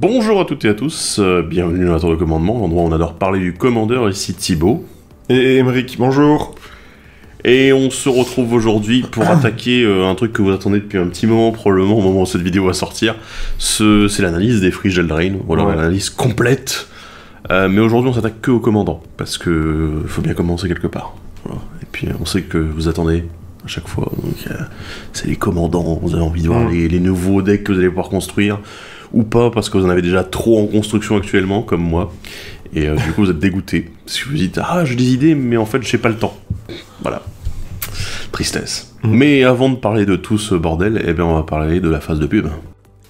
Bonjour à toutes et à tous, bienvenue dans la tour de commandement, l'endroit où on adore parler du commandeur, ici Thibaut. Et Émeric, bonjour. Et on se retrouve aujourd'hui pour attaquer un truc que vous attendez depuis un petit moment, probablement au moment où cette vidéo va sortir. C'est l'analyse des friches d'Eldraine, voilà, ouais. L'analyse complète. Mais aujourd'hui on s'attaque que au commandant, parce que faut bien commencer quelque part. Voilà. Et puis on sait que vous attendez à chaque fois, donc c'est les commandants, vous avez envie de voir les nouveaux decks que vous allez pouvoir construire, ou pas, parce que vous en avez déjà trop en construction actuellement, comme moi. Et du coup vous êtes dégoûté, parce que vous dites « Ah, j'ai des idées, mais en fait j'ai pas le temps. » Voilà. Tristesse. Mais avant de parler de tout ce bordel, eh bien on va parler de la phase de pub.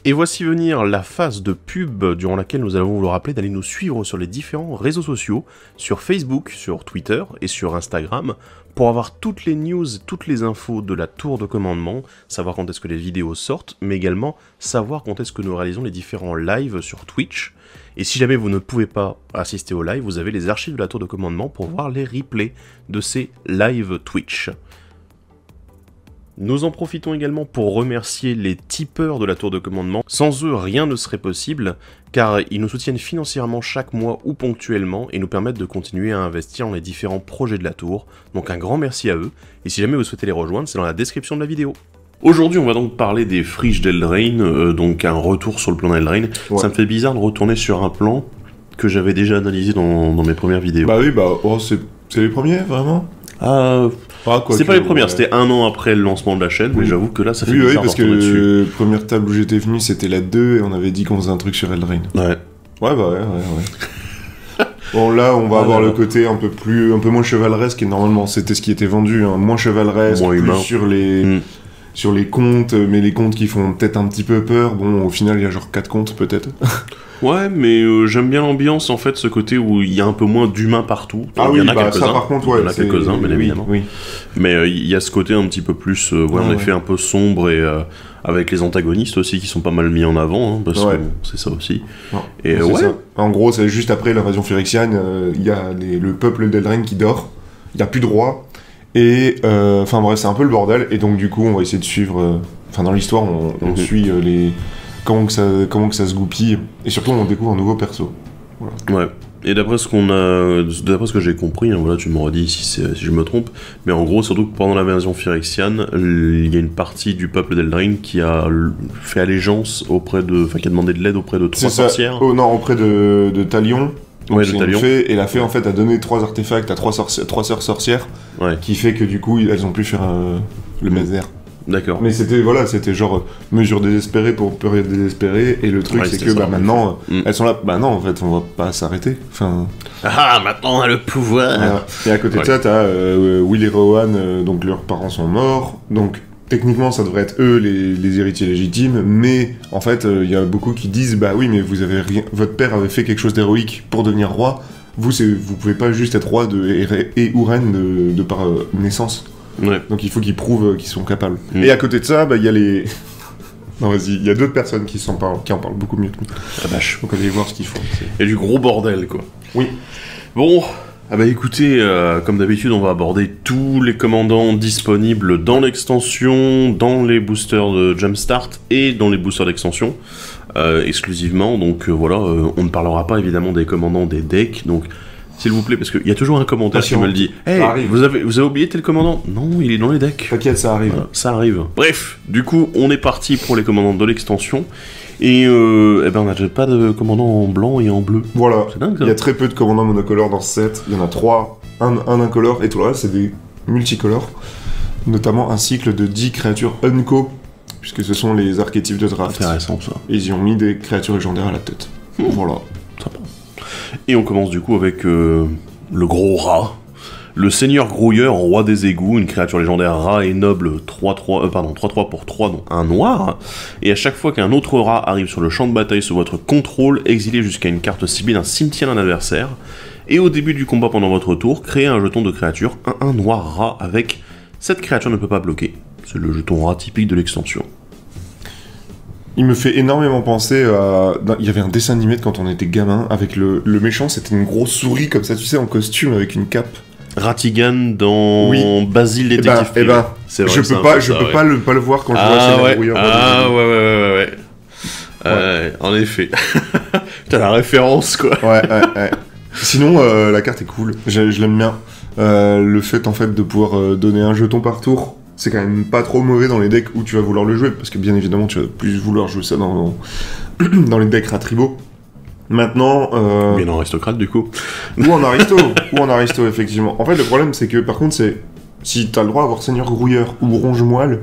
Et voici venir la phase de pub durant laquelle nous allons vous le rappeler d'aller nous suivre sur les différents réseaux sociaux, sur Facebook, sur Twitter et sur Instagram, pour avoir toutes les news, toutes les infos de la tour de commandement, savoir quand est-ce que les vidéos sortent, mais également savoir quand est-ce que nous réalisons les différents lives sur Twitch. Et si jamais vous ne pouvez pas assister au live, vous avez les archives de la tour de commandement pour voir les replays de ces live Twitch. Nous en profitons également pour remercier les tipeurs de la tour de commandement. Sans eux, rien ne serait possible, car ils nous soutiennent financièrement chaque mois ou ponctuellement et nous permettent de continuer à investir dans les différents projets de la tour. Donc un grand merci à eux, et si jamais vous souhaitez les rejoindre, c'est dans la description de la vidéo. Aujourd'hui, on va donc parler des friches d'Eldraine, donc un retour sur le plan d'Eldraine. Ouais. Ça me fait bizarre de retourner sur un plan que j'avais déjà analysé dans mes premières vidéos. Bah oui, c'est les premiers, vraiment. C'est pas les premières, c'était un an après le lancement de la chaîne, mais j'avoue que là ça fait bizarre. Oui, parce que la première table où j'étais venu c'était la 2 et on avait dit qu'on faisait un truc sur Eldraine. Ouais. Ouais. Bon là on va avoir le côté un peu moins chevaleresque et normalement c'était ce qui était vendu, hein, moins chevaleresque, moins humain. Sur les contes, mais les contes qui font peut-être un petit peu peur. Bon, au final, il y a genre 4 contes, peut-être. Ouais, mais j'aime bien l'ambiance, en fait, ce côté où il y a un peu moins d'humains partout. Il y en a quelques-uns. Ça, par contre, ouais. Il y en a quelques-uns, bien évidemment. Oui. Mais il y a ce côté un petit peu plus, en effet, un peu sombre et avec les antagonistes aussi qui sont pas mal mis en avant, hein, parce que c'est ça aussi. Et ça. En gros, c'est juste après l'invasion phyrexiane, il y a le peuple d'Eldraine qui dort, il n'y a plus de roi. Et enfin bref, c'est un peu le bordel, et donc du coup on va essayer de suivre, dans l'histoire on suit comment que ça se goupille, et surtout on découvre un nouveau perso. Voilà. Ouais. Et d'après ce que j'ai compris, hein, voilà, tu me redis si je me trompe, mais en gros, surtout que pendant l'invasion phyrexiane, il y a une partie du peuple d'Eldraine qui a fait allégeance qui a demandé de l'aide auprès de 3 sorcières. Auprès de Talion. Donc ouais, de fée, et la fée en fait a donné 3 artefacts à 3 sœurs sorcières, qui fait que du coup elles ont pu faire le Mesder. D'accord. Mais c'était genre mesure désespérée pour période désespérée, et le truc c'est que maintenant elles sont là, non en fait on va pas s'arrêter. Maintenant on a le pouvoir. Voilà. Et à côté de ça t'as Will et Rohan, donc leurs parents sont morts, donc techniquement, ça devrait être eux les héritiers légitimes, mais en fait, il y a beaucoup qui disent bah oui, mais votre père avait fait quelque chose d'héroïque pour devenir roi. Vous pouvez pas juste être roi ou reine de par naissance. Ouais. Donc il faut qu'ils prouvent qu'ils sont capables. Et à côté de ça, il y a les. Non, vas-y, il y a d'autres personnes qui en parlent beaucoup mieux que nous. La vache. Donc allez voir ce qu'ils font. Il y a du gros bordel, quoi. Oui. Bon. Écoutez, comme d'habitude, on va aborder tous les commandants disponibles dans l'extension, dans les boosters de Jumpstart et dans les boosters d'extension, exclusivement. Donc voilà, on ne parlera pas évidemment des commandants des decks, donc s'il vous plaît, parce qu'il y a toujours un commentaire qui me le dit. Hey, vous avez oublié tel commandant? Non, il est dans les decks. T'inquiète, ça arrive. Voilà, ça arrive. Bref, du coup, on est parti pour les commandants de l'extension. Et on n'a déjà pas de commandants en blanc et en bleu. Voilà, c'est dingue, ça. Il y a très peu de commandants monocolores dans ce set. Il y en a 3, un incolore, et tout le reste c'est des multicolores. Notamment un cycle de 10 créatures unco, puisque ce sont les archétypes de draft. Intéressant ça. Et ils y ont mis des créatures légendaires à la tête. Voilà. Sympa. Et on commence du coup avec le gros rat. Le Seigneur Grouilleur, roi des égouts, une créature légendaire rat et noble 3-3 pour 3, donc un noir. Et à chaque fois qu'un autre rat arrive sur le champ de bataille sous votre contrôle, exilez jusqu'à une carte ciblée d'un cimetière d'un adversaire. Et au début du combat pendant votre tour, créez un jeton de créature, un noir rat avec cette créature ne peut pas bloquer. C'est le jeton rat typique de l'extension. Il me fait énormément penser à... Il y avait un dessin animé de quand on était gamin, avec le méchant, c'était une grosse souris comme ça, tu sais, en costume avec une cape. Ratigan dans Basile détective privé. C'est vrai, je peux pas le voir quand je vois Seigneur Grouilleur. Ouais. En effet. T'as la référence, quoi. Ouais. Sinon, la carte est cool. Je l'aime bien. Le fait, en fait, de pouvoir donner un jeton par tour, c'est quand même pas trop mauvais dans les decks où tu vas vouloir le jouer, parce que bien évidemment, tu vas plus vouloir jouer ça dans les decks Ratribo. Maintenant... Bien en aristocrate, du coup. Ou en aristo, effectivement. En fait, le problème, c'est que, par contre, c'est... Si t'as le droit d'avoir Seigneur Grouilleur ou Ronge-Moelle,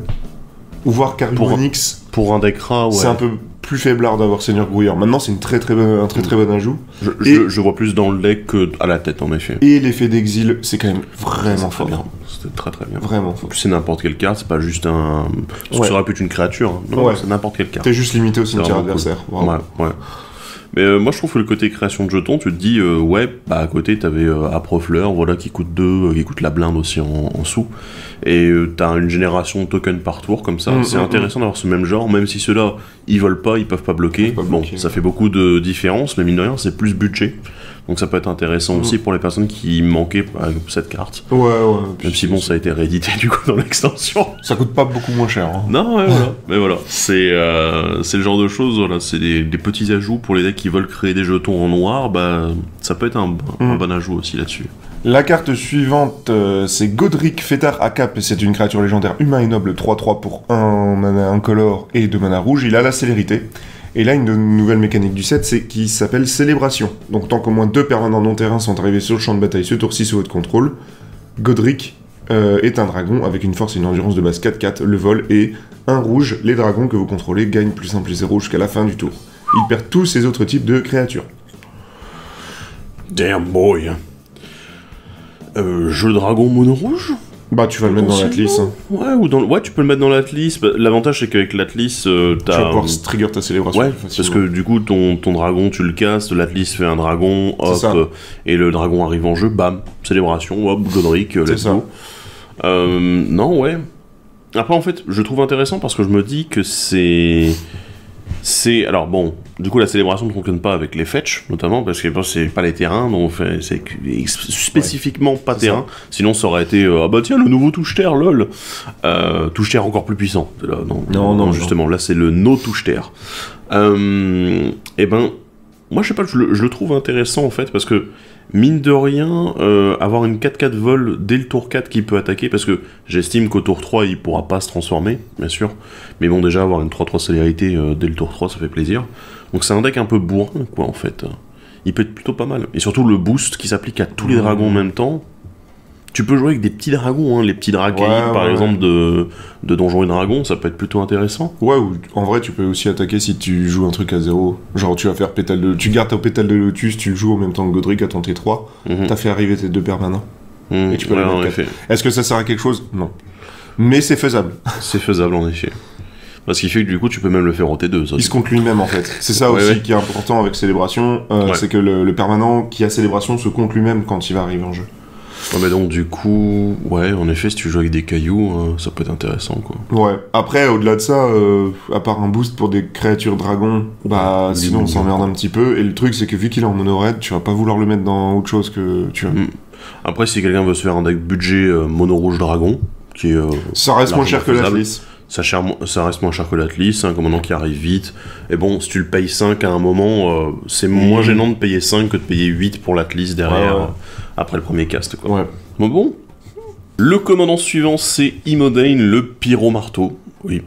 ou voir Caribonix... Pour un deck rat, ouais. C'est un peu plus faiblard d'avoir Seigneur Grouilleur. Maintenant, c'est un très bon ajout. Je vois plus dans le deck qu'à la tête, en effet. Et l'effet d'exil, c'est quand même vraiment fort. Bien. C'était très bien. Vraiment fort. C'est n'importe quelle carte, c'est pas juste un... Ça aurait pu être une créature. Hein. Non, c'est n'importe quelle carte. T'es juste limité au cimetière adversaire. Cool. Ouais. Mais moi je trouve que le côté création de jetons, tu te dis à côté t'avais Aprofleur, voilà, qui coûte 2, qui coûte la blinde aussi en sous, et t'as une génération de tokens par tour comme ça. C'est intéressant d'avoir ce même genre, même si ceux-là ils volent pas, ils peuvent pas bloquer. Ça fait beaucoup de différence, mais mine de rien c'est plus budget. Donc ça peut être intéressant aussi pour les personnes qui manquaient cette carte. Ouais. Même si ça a été réédité du coup dans l'extension. Ça coûte pas beaucoup moins cher. Hein. Non, ouais, voilà. Mais voilà, c'est le genre de choses, voilà, c'est des petits ajouts pour les decks qui veulent créer des jetons en noir, ça peut être un bon ajout aussi là-dessus. La carte suivante, c'est Godric Fétard à cap, c'est une créature légendaire humain et noble 3-3 pour 1 mana incolore et 2 mana rouge, il a la célérité. Et là, une nouvelle mécanique du set, c'est qui s'appelle Célébration. Donc tant qu'au moins 2 permanents non-terrain sont arrivés sur le champ de bataille ce tour-ci sous votre contrôle, Godric est un dragon avec une force et une endurance de base 4-4, le vol est 1 rouge, les dragons que vous contrôlez gagnent +1/+0 jusqu'à la fin du tour. Il perd tous ses autres types de créatures. Damn boy. Jeu dragon mono rouge? Tu vas le mettre dans l'Atlas. Hein. Ouais, tu peux le mettre dans l'Atlas. L'avantage, c'est qu'avec l'Atlas, tu vas pouvoir trigger ta célébration. Ouais, parce que du coup, ton dragon, tu le castes, l'Atlas fait un dragon, hop, et le dragon arrive en jeu, bam, célébration, hop, Godric, let's go. Non, ouais. Après, en fait, je trouve intéressant parce que je me dis que c'est... Alors bon, du coup la célébration ne fonctionne pas avec les fetch, notamment, parce que c'est pas les terrains, donc c'est spécifiquement pas terrain, sinon ça aurait été, tiens, le nouveau touche-terre, lol. Touche-terre encore plus puissant. Là, non, justement, là c'est le no touche-terre. Moi je sais pas, je le trouve intéressant en fait, parce que mine de rien, avoir une 4-4 vol dès le tour 4 qui peut attaquer, parce que j'estime qu'au tour 3 il pourra pas se transformer, bien sûr, mais bon, déjà avoir une 3-3 célérité dès le tour 3 ça fait plaisir. Donc c'est un deck un peu bourrin quoi en fait. Il peut être plutôt pas mal, et surtout le boost qui s'applique à tous les dragons en même temps. Tu peux jouer avec des petits dragons, hein, les petits dracaïdes par exemple de Donjons et Dragons, ça peut être plutôt intéressant. Ouais, ou en vrai tu peux aussi attaquer si tu joues un truc à 0. Genre tu vas faire tu gardes ta pétale de lotus, tu le joues en même temps que Godric à ton T3, t'as fait arriver tes 2 permanents. Et tu peux le mettre 4. Est-ce que ça sert à quelque chose? Non. Mais c'est faisable. C'est faisable en effet. Parce qu'il fait que du coup tu peux même le faire en T2. Ça, il se compte lui-même en fait. C'est ça aussi qui est important avec Célébration, c'est que le permanent qui a Célébration se compte lui-même quand il va arriver en jeu. Ouais, mais donc du coup, en effet, si tu joues avec des cailloux, ça peut être intéressant, quoi. Ouais. Après, au-delà de ça, à part un boost pour des créatures dragons, sinon on s'emmerde un petit peu. Et le truc, c'est que vu qu'il est en mono-red, tu vas pas vouloir le mettre dans autre chose que tu vois. Après, si quelqu'un veut se faire un deck budget mono-rouge dragon, qui est... ça reste moins cher que l'Atlas. Ça reste moins cher que l'Atlas, un commandant qui arrive vite. Et bon, si tu le payes 5 à un moment, c'est moins gênant de payer 5 que de payer 8 pour l'Atlas derrière, après le premier cast, quoi. Ouais. Bon. Le commandant suivant, c'est Imodain, le pyro-marteau. Oui.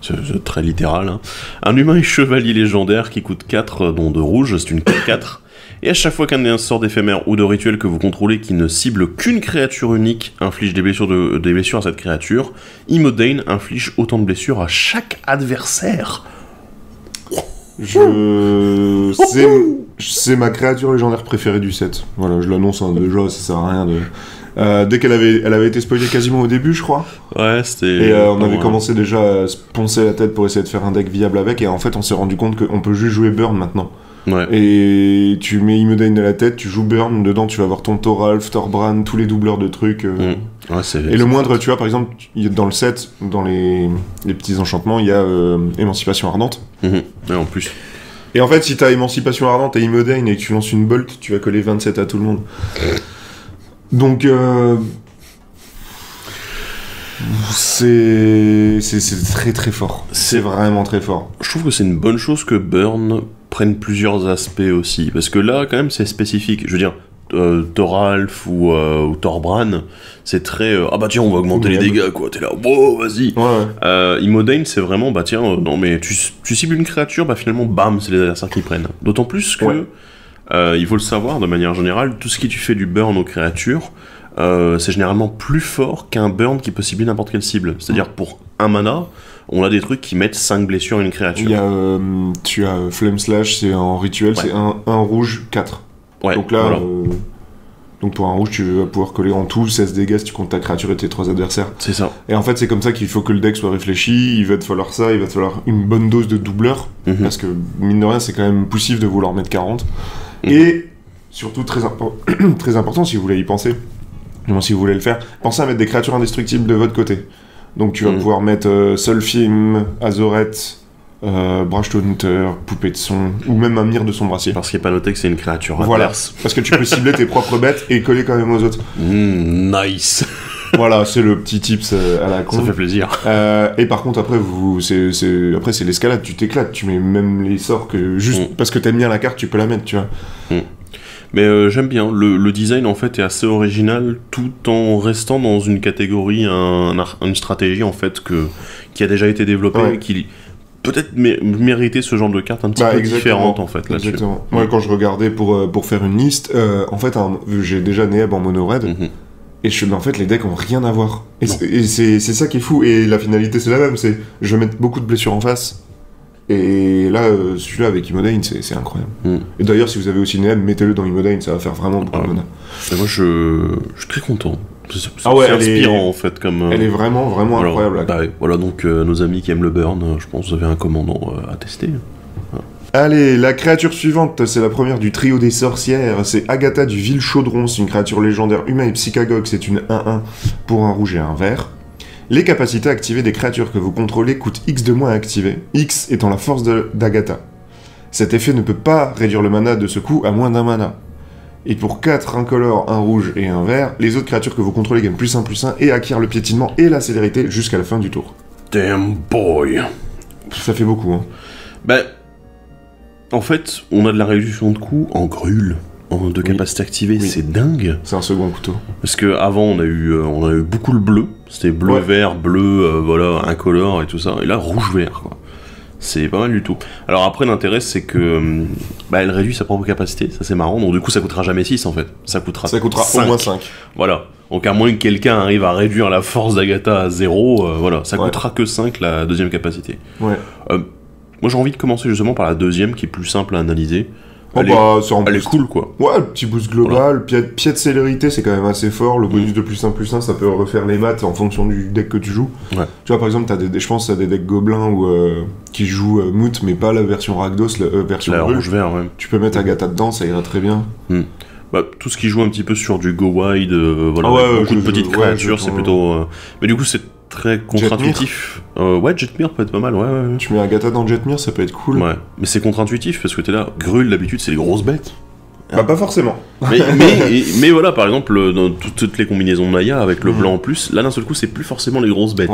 C'est très littéral, hein. Un humain et chevalier légendaire qui coûte 4, dont 2 rouges, c'est une 4-4. Et à chaque fois qu'un sort d'éphémère ou de rituel que vous contrôlez qui ne cible qu'une créature unique inflige des blessures à cette créature, Imodain inflige autant de blessures à chaque adversaire. C'est ma créature légendaire préférée du set. Voilà, je l'annonce déjà, ça sert à rien de... dès qu'elle avait été spoilée quasiment au début, je crois. Ouais, c'était... Et on avait commencé déjà à se poncer la tête pour essayer de faire un deck viable avec, et en fait on s'est rendu compte qu'on peut juste jouer Burn maintenant. Ouais. Et tu mets Imodain à la tête, tu joues Burn, dedans tu vas avoir ton Thoralf, Thorbrand, tous les doubleurs de trucs. Ouais, et le moindre, tu vois, par exemple, dans le set, dans les petits enchantements, il y a Émancipation Ardente. Et en plus. Et en fait, si t'as Émancipation Ardente et Imodain et que tu lances une Bolt, tu vas coller 27 à tout le monde. Donc, C'est très très fort. C'est vraiment très fort. Je trouve que c'est une bonne chose que Burn prenne plusieurs aspects aussi, parce que là, quand même, c'est spécifique. Je veux dire, Thoralf ou Thorbrand, c'est très ah bah tiens, on va augmenter les dégâts, quoi. T'es là, wow, vas-y. Ouais. Imodain, c'est vraiment bah tiens, non mais tu cibles une créature, bah finalement, bam, c'est les adversaires qui prennent. D'autant plus que, il faut le savoir, de manière générale, tout ce qui tu fais du burn aux créatures, c'est généralement plus fort qu'un burn qui peut cibler n'importe quelle cible. C'est-à-dire, pour un mana, on a des trucs qui mettent 5 blessures à une créature. Il y a, tu as Flame Slash, c'est en rituel, c'est un rouge, 4. Ouais, donc là, voilà. Donc pour un rouge, tu vas pouvoir coller en tout 16 dégâts si tu comptes ta créature et tes 3 adversaires. C'est ça. Et en fait, c'est comme ça qu'il faut que le deck soit réfléchi. Il va te falloir ça, il va te falloir une bonne dose de doubleur. Parce que, mine de rien, c'est quand même poussif de vouloir mettre 40. Et surtout, très important, si vous voulez y penser, si vous voulez le faire, pensez à mettre des créatures indestructibles de votre côté. Donc tu vas pouvoir mettre Sulfim, Azoret, Brashton Hunter, Poupée de son, ou même un Mire de son brassier. Parce qu'il n'est pas noté que c'est une créature voilà. adverse. Parce que tu peux cibler tes propres bêtes et coller quand même aux autres. Nice. Voilà, c'est le petit tips à la con. Ça fait plaisir. Et par contre, après, c'est l'escalade, tu t'éclates, tu mets même les sorts que juste parce que t'aimes bien la carte, tu peux la mettre, tu vois. Mais j'aime bien, le design en fait est assez original tout en restant dans une catégorie, une stratégie en fait qui a déjà été développée et qui peut-être méritait ce genre de carte un petit peu différente en fait là-dessus. Exactement. Moi quand je regardais pour faire une liste, en fait j'ai déjà Neheb en mono red et mais en fait les decks ont rien à voir. Et c'est ça qui est fou, et la finalité c'est la même, c'est je vais mettre beaucoup de blessures en face. Et là, celui-là avec Imodain, c'est incroyable. Et d'ailleurs, si vous avez aussi Neheb, mettez-le dans Imodain, ça va faire vraiment beaucoup de mana. Moi, je suis très content. C'est inspirant en fait. Elle est vraiment, vraiment incroyable. Voilà, donc nos amis qui aiment le burn, je pense que vous avez un commandant à tester. Allez, la créature suivante, c'est la première du trio des sorcières, c'est Agatha du Vil Chaudron, c'est une créature légendaire humaine et psychagogue, c'est une 1-1 pour un rouge et un vert. Les capacités activées des créatures que vous contrôlez coûtent X de moins à activer, X étant la force d'Agatha. Cet effet ne peut pas réduire le mana de ce coup à moins d'un mana. Et pour 4 incolores, un rouge et un vert, les autres créatures que vous contrôlez gagnent +1/+1 et acquièrent le piétinement et la célérité jusqu'à la fin du tour. Damn boy. Ça fait beaucoup, hein. En fait, on a de la réduction de coûts en grûle. De capacité activée, c'est dingue. C'est un second couteau. Parce que avant on a eu beaucoup le bleu, c'était bleu vert, bleu, voilà, incolore et tout ça. Et là rouge vert, quoi. C'est pas mal du tout. Alors après l'intérêt c'est que elle réduit sa propre capacité, ça c'est marrant. Donc du coup ça coûtera jamais 6 en fait. Ça coûtera 5. Au moins 5. Voilà. Donc à moins que quelqu'un arrive à réduire la force d'Agatha à 0, voilà, ça coûtera que 5 la deuxième capacité. Moi j'ai envie de commencer justement par la deuxième qui est plus simple à analyser. Elle est cool, quoi. Ouais, petit boost global, pied de célérité, c'est quand même assez fort. Le bonus de +1/+1, ça peut refaire les maths en fonction du deck que tu joues. Tu vois, par exemple, je pense à des decks gobelins qui jouent Moot, mais pas la version Rakdos, la version rouge-vert, Tu peux mettre Agatha dedans, ça ira très bien. Tout ce qui joue un petit peu sur du go wide, beaucoup de petites créatures, c'est plutôt... Mais du coup, c'est très contre-intuitif. Jetmir peut être pas mal, Tu mets Agatha dans Jetmir, ça peut être cool. Ouais, mais c'est contre-intuitif parce que t'es là, Grul d'habitude c'est les grosses bêtes. Pas forcément. mais voilà, par exemple, dans toutes les combinaisons de Naya avec le blanc en plus, là d'un seul coup c'est plus forcément les grosses bêtes.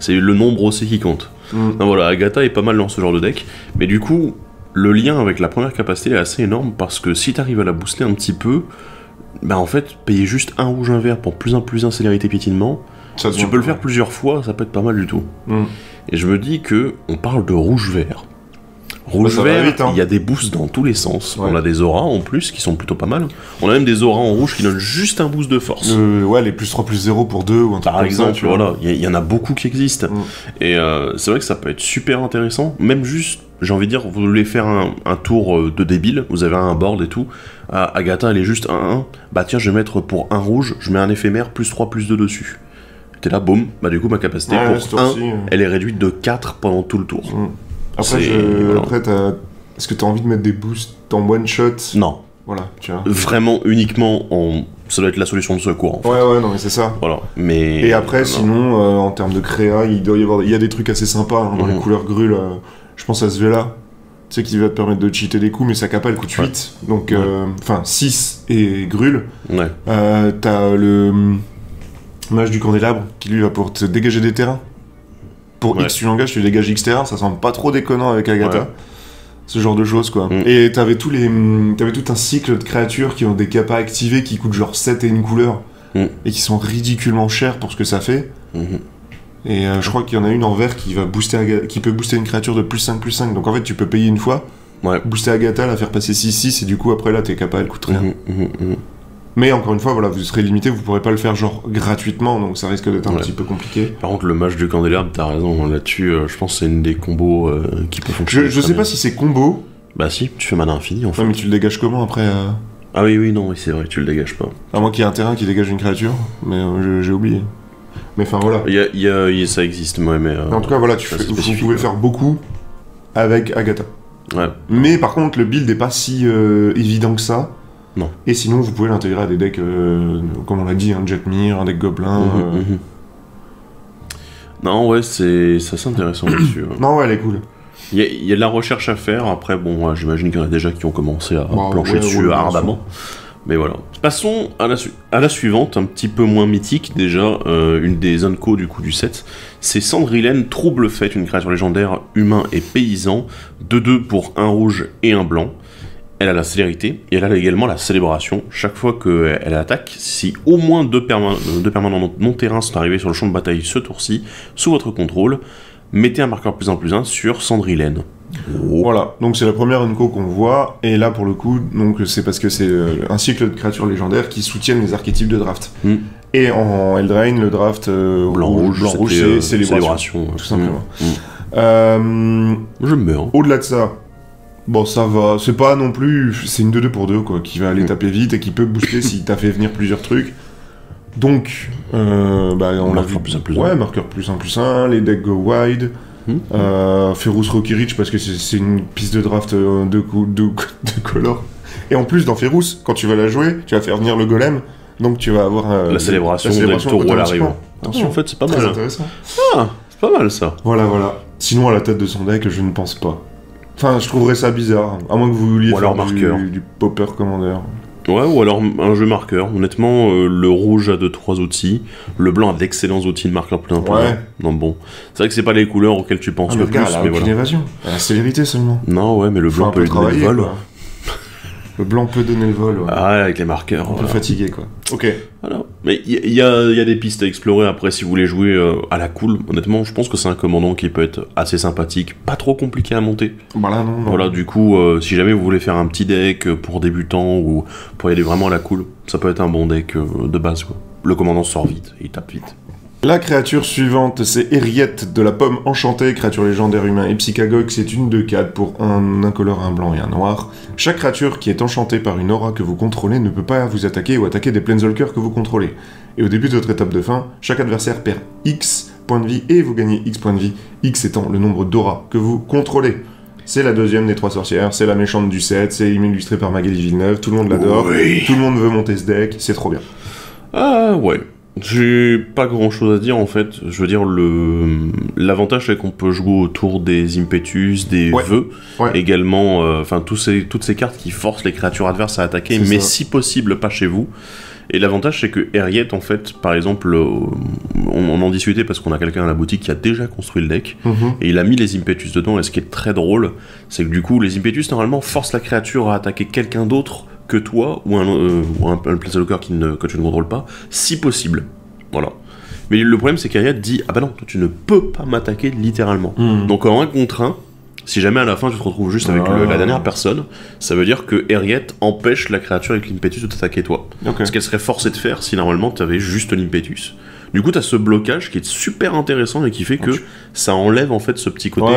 C'est le nombre aussi qui compte. Donc, voilà, Agatha est pas mal dans ce genre de deck, mais du coup, le lien avec la première capacité est assez énorme parce que si t'arrives à la booster un petit peu, en fait, payer juste un rouge, un vert pour +1/+1 célérité piétinement. Tu peux le faire plusieurs fois, ça peut être pas mal du tout. Et je me dis que on parle de rouge-vert. Rouge-vert, il y a des boosts dans tous les sens. On a des auras en plus qui sont plutôt pas mal. On a même des auras en rouge qui donnent juste un boost de force. Les +3/+0 pour 2 ou un truc par exemple, voilà, il y en a beaucoup qui existent. Et c'est vrai que ça peut être super intéressant. Même juste, j'ai envie de dire, vous voulez faire un tour de débile, vous avez un board et tout. Agatha, elle est juste 1-1. Tiens, je vais mettre pour un rouge, je mets un éphémère +3/+2 dessus. T'es là, boum, du coup ma capacité pour 1, elle est réduite de 4 pendant tout le tour. Après, est-ce que t'as envie de mettre des boosts en one shot? Non. Voilà, tu vois. Vraiment, uniquement, ça doit être la solution de secours, en fait. Non mais c'est ça. Voilà, mais... Et après, sinon, en termes de créa, il y a des trucs assez sympas dans les couleurs grûles. Je pense à Svela, tu sais, qui va te permettre de cheater des coups, mais sa capa, elle coûte 8. Donc, 6 et grûle. T'as Mage du candélabre, qui lui va pour te dégager des terrains. Pour X, tu l'engages, tu dégages X terrains, ça semble pas trop déconnant avec Agatha. Ouais. Ce genre de choses, quoi. Et t'avais tout un cycle de créatures qui ont des capas activés qui coûtent genre 7 et une couleur. Et qui sont ridiculement chers pour ce que ça fait. Et je crois qu'il y en a une en vert qui peut booster une créature de +5/+5. Donc en fait, tu peux payer une fois, booster Agatha, la faire passer 6/6, et du coup, après là, tes capas, elles coûtent rien. Mais encore une fois, voilà, vous serez limité, vous pourrez pas le faire genre gratuitement, donc ça risque d'être un petit peu compliqué. Par contre, le mage du candélabre, t'as raison, là-dessus, je pense que c'est une des combos qui peut fonctionner. Je sais pas si c'est combo. Bah si, tu fais mana infini en fait. Ouais, mais tu le dégages comment après Ah oui, non, c'est vrai, tu le dégages pas. À moins qu'il y ait un terrain qui dégage une créature, mais j'ai oublié. Mais enfin voilà. Ça existe, mais... en tout cas, voilà, vous pouvez faire beaucoup avec Agatha. Ouais. Mais par contre, le build est pas si évident que ça. Non. Et sinon, vous pouvez l'intégrer à des decks, comme on l'a dit, un Jetmir, un deck Gobelin. Non, ouais, c'est assez intéressant là-dessus. Non, ouais, elle est cool. Il y a de la recherche à faire. Après, bon, j'imagine qu'il y en a déjà qui ont commencé à plancher dessus ardemment. Mais voilà. Passons à la suivante, un petit peu moins mythique déjà, une des Unco du coup du set. C'est Sandrilène, trouble fait, une créature légendaire humain et paysan, 2/2 pour un rouge et un blanc. Elle a la célérité, et elle a également la célébration. Chaque fois qu'elle attaque, si au moins deux permanents non-terrains sont arrivés sur le champ de bataille ce tour-ci, sous votre contrôle, mettez un marqueur +1/+1 sur Sandrilène. Voilà, donc c'est la première Unco qu'on voit, et là pour le coup, donc c'est parce que c'est un cycle de créatures légendaires qui soutiennent les archétypes de draft. Et en Eldraine, le draft blanc-rouge, c'est célébration, tout simplement. Je meurs. Au-delà de ça, bon, ça va, c'est pas non plus... C'est une 2/2 pour 2, quoi, qui va aller taper vite et qui peut booster si t'as fait venir plusieurs trucs. Donc, on l'a vu... Ouais, marqueur +1/+1, les decks go wide, Ferrous Rocky Ridge, parce que c'est une piste de draft de color. Et en plus, dans Ferrous, quand tu vas la jouer, tu vas faire venir le golem, donc tu vas avoir... la célébration dès le tour où elle arrive. Attention, en fait, c'est pas mal. Très intéressant. Ah, c'est pas mal, ça. Voilà. Sinon, à la tête de son deck, je ne pense pas. Enfin, je trouverais ça bizarre, à moins que vous vouliez faire du Popper Commander. Ouais, ou alors un jeu marqueur. Honnêtement, le rouge a 2-3 outils, le blanc a d'excellents outils de marqueur +1/+1. Ouais. Non, bon. C'est vrai que c'est pas les couleurs auxquelles tu penses le plus, mais voilà. Évasion. Elle a la célérité seulement. Non, ouais, mais le blanc peut lui donner le vol. Le blanc peut donner le vol, ouais. Ah, avec les marqueurs. Un peu fatigué, quoi. Ok. Voilà. Mais il y a des pistes à explorer après si vous voulez jouer à la cool. Honnêtement, je pense que c'est un commandant qui peut être assez sympathique, pas trop compliqué à monter. Voilà, non. Voilà, du coup, si jamais vous voulez faire un petit deck pour débutants ou pour y aller vraiment à la cool, ça peut être un bon deck de base, quoi. Le commandant sort vite, et il tape vite. La créature suivante, c'est Eriette de la Pomme Enchantée, créature légendaire humain et psychagogue. C'est une 2/4 pour un incolore, un blanc et un noir. Chaque créature qui est enchantée par une aura que vous contrôlez ne peut pas vous attaquer ou attaquer des planeswalkers que vous contrôlez. Et au début de votre étape de fin, chaque adversaire perd X points de vie et vous gagnez X points de vie, X étant le nombre d'auras que vous contrôlez. C'est la deuxième des 3 sorcières, c'est la méchante du set, c'est illustré par Magali Villeneuve, tout le monde l'adore, tout le monde veut monter ce deck, c'est trop bien. Ah ouais. J'ai pas grand chose à dire en fait. Je veux dire, l'avantage c'est qu'on peut jouer autour des impetus, des vœux, également, enfin toutes ces cartes qui forcent les créatures adverses à attaquer, mais si possible pas chez vous. Et l'avantage c'est que Eriette en fait, par exemple, on en discutait parce qu'on a quelqu'un à la boutique qui a déjà construit le deck, et il a mis les impetus dedans, et ce qui est très drôle, c'est que du coup les impetus normalement forcent la créature à attaquer quelqu'un d'autre que toi, ou un planeswalker que tu ne contrôles pas, si possible. Voilà. Mais le problème, c'est qu'Ariad dit « Ah bah non, toi, tu ne peux pas m'attaquer littéralement. Donc en 1 contre 1, si jamais à la fin tu te retrouves juste avec la dernière personne, ça veut dire que Eriette empêche la créature avec l'impetus de t'attaquer toi. Ce qu'elle serait forcée de faire si normalement tu avais juste l'impetus. Du coup, tu as ce blocage qui est super intéressant et qui fait que ça enlève en fait ce petit côté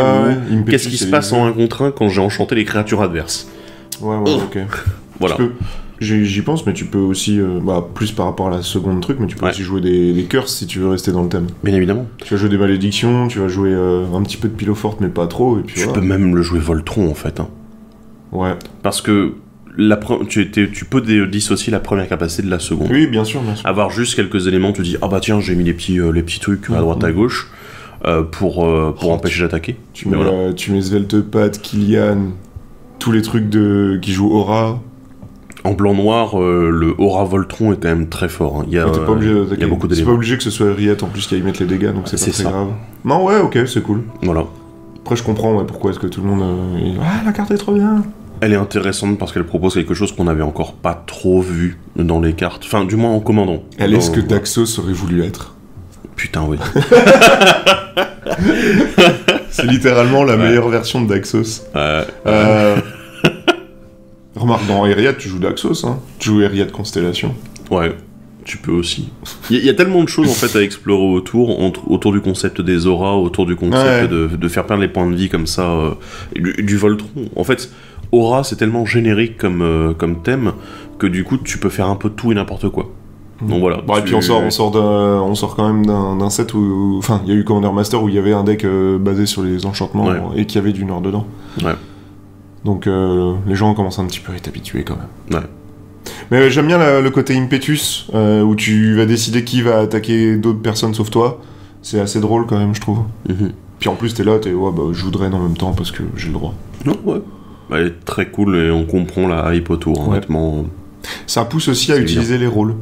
qu'est-ce qui se passe en 1 contre 1 quand j'ai enchanté les créatures adverses. Ok. Voilà. J'y pense, mais tu peux aussi, plus par rapport à la seconde truc, mais tu peux aussi jouer des curses si tu veux rester dans le thème. Bien évidemment. Tu vas jouer des malédictions, tu vas jouer un petit peu de pilo forte, mais pas trop, et puis tu peux même le jouer Voltron, en fait. Hein. Ouais. Parce que tu peux dissocier la première capacité de la seconde. Oui, bien sûr, bien sûr. Avoir juste quelques éléments, tu dis, ah bah tiens, j'ai mis les petits trucs à droite à gauche, pour empêcher d'attaquer. Tu mets Sveltepad, Killian, tous les trucs qui jouent Aura... En blanc-noir, le Aura Voltron est quand même très fort. Hein. Il y a beaucoup d'éléments. C'est pas obligé que ce soit Riot en plus qui aille mettre les dégâts, donc c'est pas très grave. Non, ouais, ok, c'est cool. Voilà. Après, je comprends pourquoi est-ce que tout le monde... Ah, la carte est trop bien. Elle est intéressante parce qu'elle propose quelque chose qu'on n'avait encore pas trop vu dans les cartes. Enfin, du moins en commandant. Elle est ce que Daxos aurait voulu être. Putain, oui. C'est littéralement la meilleure version de Daxos. Remarque, dans Eriad, tu joues Daxos, hein. Tu joues Eriad Constellation. Ouais, tu peux aussi. Il y a tellement de choses en fait à explorer autour du concept des auras, autour du concept de faire perdre les points de vie comme ça, du Voltron. En fait, aura c'est tellement générique comme thème que du coup tu peux faire un peu tout et n'importe quoi. Donc voilà. Bon, et puis on sort quand même d'un set où... Enfin, il y a eu Commander Master où il y avait un deck basé sur les enchantements et qu'il y avait du noir dedans. Ouais. Donc les gens commencent un petit peu à être habitués quand même. Ouais. Mais j'aime bien le côté impetus, où tu vas décider qui va attaquer d'autres personnes sauf toi. C'est assez drôle quand même, je trouve. Puis en plus, t'es là, je joue Drain en même temps parce que j'ai le droit. Non, ouais. Elle est très cool et on comprend la hype autour, honnêtement. Ça pousse aussi à utiliser les rôles.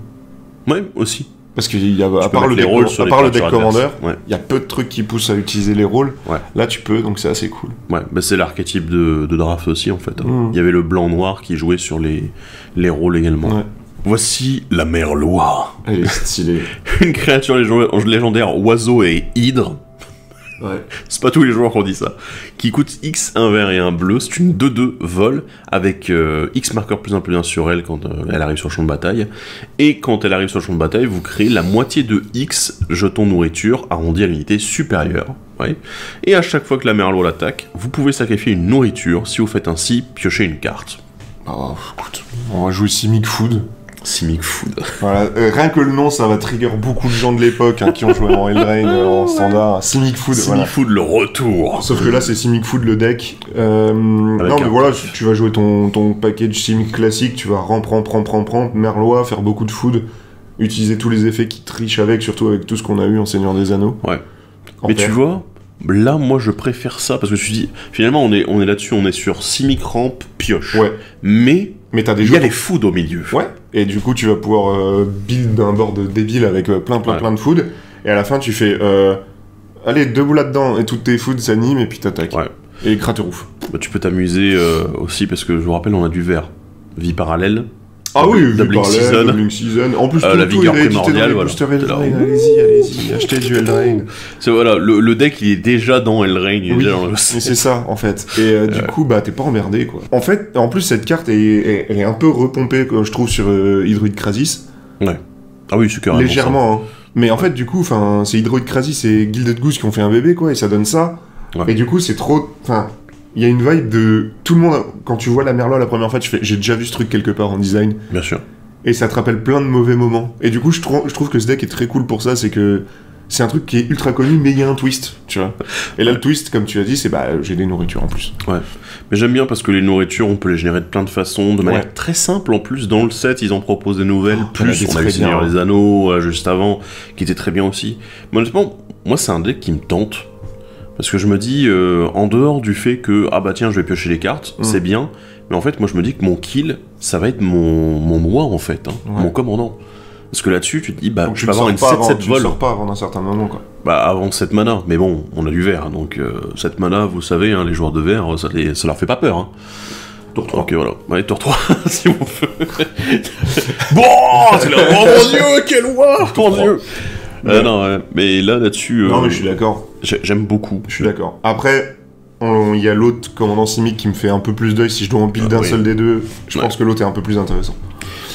Ouais, aussi. Parce qu'il y a, à part le deck Commander, il y a peu de trucs qui poussent à utiliser les rôles. Ouais. Là, tu peux, donc c'est assez cool. Ouais, bah c'est l'archétype de draft aussi, en fait. Il y avait le blanc-noir qui jouait sur les rôles également. Ouais. Voici la Merloa. Elle est stylée. Une créature légendaire, oiseau et hydre. Ouais. C'est pas tous les joueurs qui ont dit ça. Qui coûte X, un vert et un bleu. C'est une 2-2 vol avec X marqueur +1/+1 sur elle quand elle arrive sur le champ de bataille. Et quand elle arrive sur le champ de bataille, vous créez la moitié de X jetons nourriture arrondi à l'unité supérieure. Ouais. Et à chaque fois que la Merloa l'attaque, vous pouvez sacrifier une nourriture. Si vous faites ainsi, piochez une carte. Oh, écoute, on va jouer Simic Food. Simic Food. Voilà, rien que le nom, ça va trigger beaucoup de gens de l'époque qui ont joué en Eldraine en standard. Simic Food. Simic Food, le retour. Sauf que là, c'est Simic Food le deck. Non, mais voilà, tu vas jouer ton package Simic classique, tu vas prendre Merloa, faire beaucoup de food, utiliser tous les effets qui trichent avec, surtout avec tout ce qu'on a eu en Seigneur des Anneaux. Ouais. Mais tu vois, là, moi, je préfère ça parce que tu dis, finalement, on est là-dessus, on est sur Simic Ramp pioche. Ouais. Mais t'as des il y a les food au milieu. Ouais. Et du coup, tu vas pouvoir build un board débile avec plein de food. Et à la fin, tu fais allez, debout là-dedans, et toutes tes foods s'animent, et puis t'attaques. Ouais. Et Craterouf. Bah, tu peux t'amuser aussi, parce que je vous rappelle, on a du vert. Vie parallèle. Ah oui, Doubling Season. En plus, la vigueur primordiale, voilà. Allez-y, achetez du Eldraine. C'est voilà, le deck il est déjà dans Eldraine, il est déjà dans le set. C'est ça en fait. Et du coup, bah t'es pas emmerdé quoi. En fait, en plus cette carte elle est un peu repompée, je trouve, sur Hydroid Krasis. Ouais. Ah oui, c'est carrément légèrement. Hein. Mais en fait, du coup, c'est Hydroid Krasis et Gilded Goose qui ont fait un bébé quoi, et ça donne ça. Ouais. Et du coup, c'est trop. Il y a une vibe de tout le monde. Quand tu vois la Merloa la première fois, tu fais j'ai déjà vu ce truc quelque part en design. Bien sûr. Et ça te rappelle plein de mauvais moments. Et du coup, je trouve que ce deck est très cool pour ça. C'est que c'est un truc qui est ultra connu, mais il y a un twist, tu vois. Et là, le twist, comme tu as dit, c'est j'ai des nourritures en plus. Ouais. Mais j'aime bien parce que les nourritures, on peut les générer de plein de façons, de manière très simple. En plus, dans le set, ils en proposent des nouvelles. Plus, on a eu Seigneur des Anneaux juste avant, qui était très bien aussi. Mais honnêtement, moi, c'est un deck qui me tente. Parce que je me dis, en dehors du fait que, ah bah tiens, je vais piocher les cartes, c'est bien, mais en fait, moi je me dis que mon kill, ça va être mon noir en fait, mon commandant. Parce que là-dessus, tu te dis, bah, je vais avoir une 7-7 vol. Tu sors pas avant un certain moment, quoi. Bah, avant 7 mana, mais bon, on a du vert, donc 7 mana, vous savez, les joueurs de vert, ça leur fait pas peur. Hein. Tour 3. Ok, voilà. Ouais, tour 3, si on veut. Bon, c'est là, oh mon dieu, quel war, mon dieu. Non, mais là-dessus... non, mais je suis d'accord. J'aime beaucoup. Je suis d'accord. Après, il y a l'autre commandant Simic qui me fait un peu plus d'œil si je dois en pile d'un seul des deux. Je pense que l'autre est un peu plus intéressant.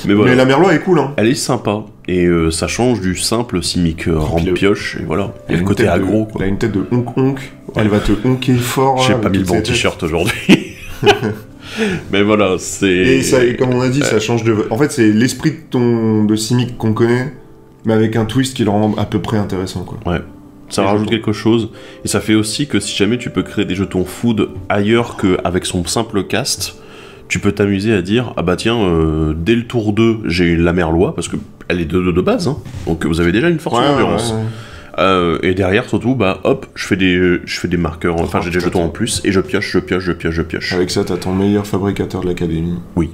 Mais la Merloa est cool, hein. Elle est sympa. Et ça change du simple Simic rampe pioche. Et voilà. Il y a le côté aggro. Elle a une tête de honk. Elle va te honker fort. J'ai pas mis le bon t-shirt aujourd'hui. Mais voilà, c'est... Et comme on a dit, ça change de... En fait, c'est l'esprit de Simic qu'on connaît, mais avec un twist qui le rend à peu près intéressant, quoi. Ouais. Ça rajoute quelque chose, et ça fait aussi que si jamais tu peux créer des jetons food ailleurs qu'avec son simple cast, tu peux t'amuser à dire, ah bah tiens, dès le tour 2, j'ai eu la Merloa, parce qu'elle est de base, hein, donc vous avez déjà une force d'endurance. Et derrière, surtout, bah hop, je fais des marqueurs, enfin j'ai des jetons en plus, et je pioche. Avec ça, t'as ton meilleur fabricateur de l'académie. Oui.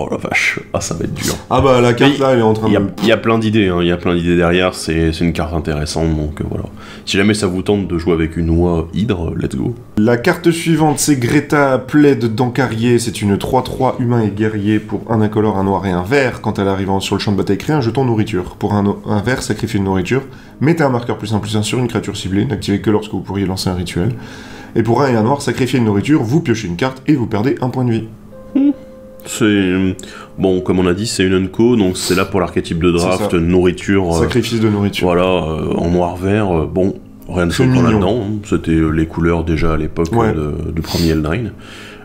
Oh la vache, ah ça va être dur. Ah bah la carte là, elle est en train de... Il y a plein d'idées, hein. Il y a plein d'idées derrière, c'est une carte intéressante, donc voilà. Si jamais ça vous tente de jouer avec une oie hydre, let's go. La carte suivante, c'est Greta, plaide d'Encarrier. C'est une 3-3 humain et guerrier pour un incolore, un noir et un vert. Quand elle arrive sur le champ de bataille, crée un jeton nourriture. Pour un vert, sacrifiez une nourriture. Mettez un marqueur +1/+1 sur une créature ciblée, n'activez que lorsque vous pourriez lancer un rituel. Et pour un et un noir, sacrifiez une nourriture, vous piochez une carte et vous perdez un point de vie. C'est... Bon, comme on a dit, c'est une unco, donc c'est là pour l'archétype de draft, nourriture... Sacrifice de nourriture. Voilà, en noir-vert, bon, rien de choquant là-dedans, hein. C'était les couleurs déjà à l'époque du premier Eldraine.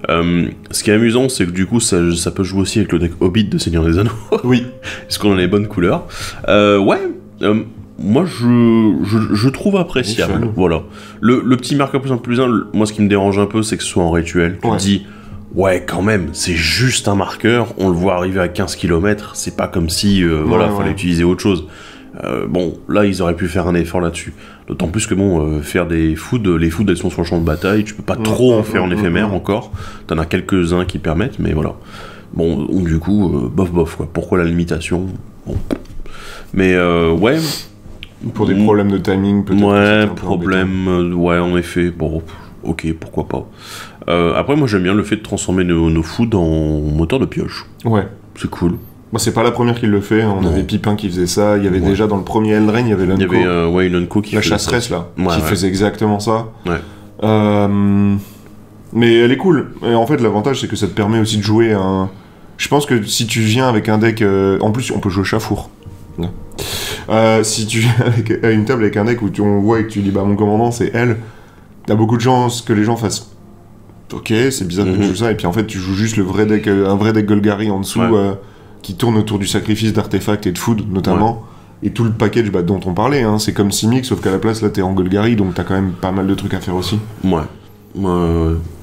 Ce qui est amusant, c'est que du coup, ça peut jouer aussi avec le deck Hobbit de Seigneur des Anneaux. Oui. Parce qu'on a les bonnes couleurs. Moi, je trouve appréciable. Voilà. Le petit marqueur +1/+1, moi, ce qui me dérange un peu, c'est que ce soit en rituel. Tu te dis... Ouais, quand même, c'est juste un marqueur, on le voit arriver à 15 km, c'est pas comme si, fallait utiliser autre chose. Bon, là, ils auraient pu faire un effort là-dessus. D'autant plus que, faire des foods, les foods, elles sont sur le champ de bataille, tu peux pas trop en faire en éphémère encore, t'en as quelques-uns qui permettent, mais voilà. Bon, donc, du coup, bof, quoi. Pourquoi la limitation? Bon. Mais, ouais... Pour des problèmes de timing, peut-être. Ouais, problème, ouais, en effet, bon... Ok, pourquoi pas. Après, moi j'aime bien le fait de transformer nos foods en moteur de pioche. Ouais. C'est cool. Moi, c'est pas la première qui le fait. On avait Pipin qui faisait ça. Il y avait déjà dans le premier Eldraine, il y avait l'Unco. Il y avait une Unco qui la chasseresse là, qui faisait exactement ça. Ouais. Mais elle est cool. Et en fait, l'avantage c'est que ça te permet aussi de jouer un. Je pense que si tu viens avec un deck, en plus on peut jouer Chafour. Si tu viens à une table avec un deck où on voit et que tu dis bah mon commandant c'est elle. T'as beaucoup de chances que les gens fassent ok, c'est bizarre de jouer ça, et puis en fait tu joues juste un vrai deck Golgari en dessous qui tourne autour du sacrifice d'artefacts et de food notamment, et tout le package dont on parlait, hein, c'est comme Simic sauf qu'à la place là t'es en Golgari, donc t'as quand même pas mal de trucs à faire aussi.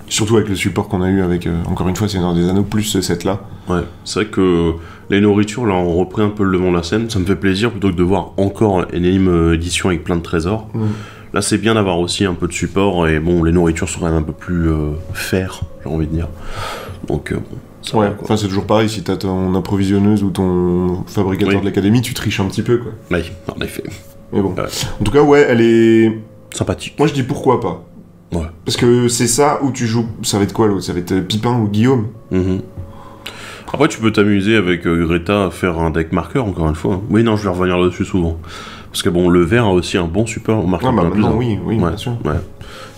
Surtout avec le support qu'on a eu avec, encore une fois, Seigneur des Anneaux plus ce set là. Ouais, c'est vrai que les nourritures là ont repris un peu le devant de la scène, ça me fait plaisir plutôt que de voir encore une énième édition avec plein de trésors. Là, c'est bien d'avoir aussi un peu de support, et bon, les nourritures sont quand même un peu plus fair, j'ai envie de dire. Donc, bon, ouais, enfin, c'est toujours pareil, si t'as ton approvisionneuse ou ton fabricateur de l'académie, tu triches un petit peu, quoi. Oui, en effet. Mais bon. En tout cas, ouais, elle est... sympathique. Moi, je dis pourquoi pas. Ouais. Parce que c'est ça où tu joues... Ça va être quoi, l'autre? Ça va être Pipin ou Guillaume. Après, tu peux t'amuser avec Greta à faire un deck marqueur, encore une fois. Oui, non, je vais revenir là-dessus souvent. Parce que bon, le vert a aussi un bon support au marqueur. Oui, bien sûr. Ouais.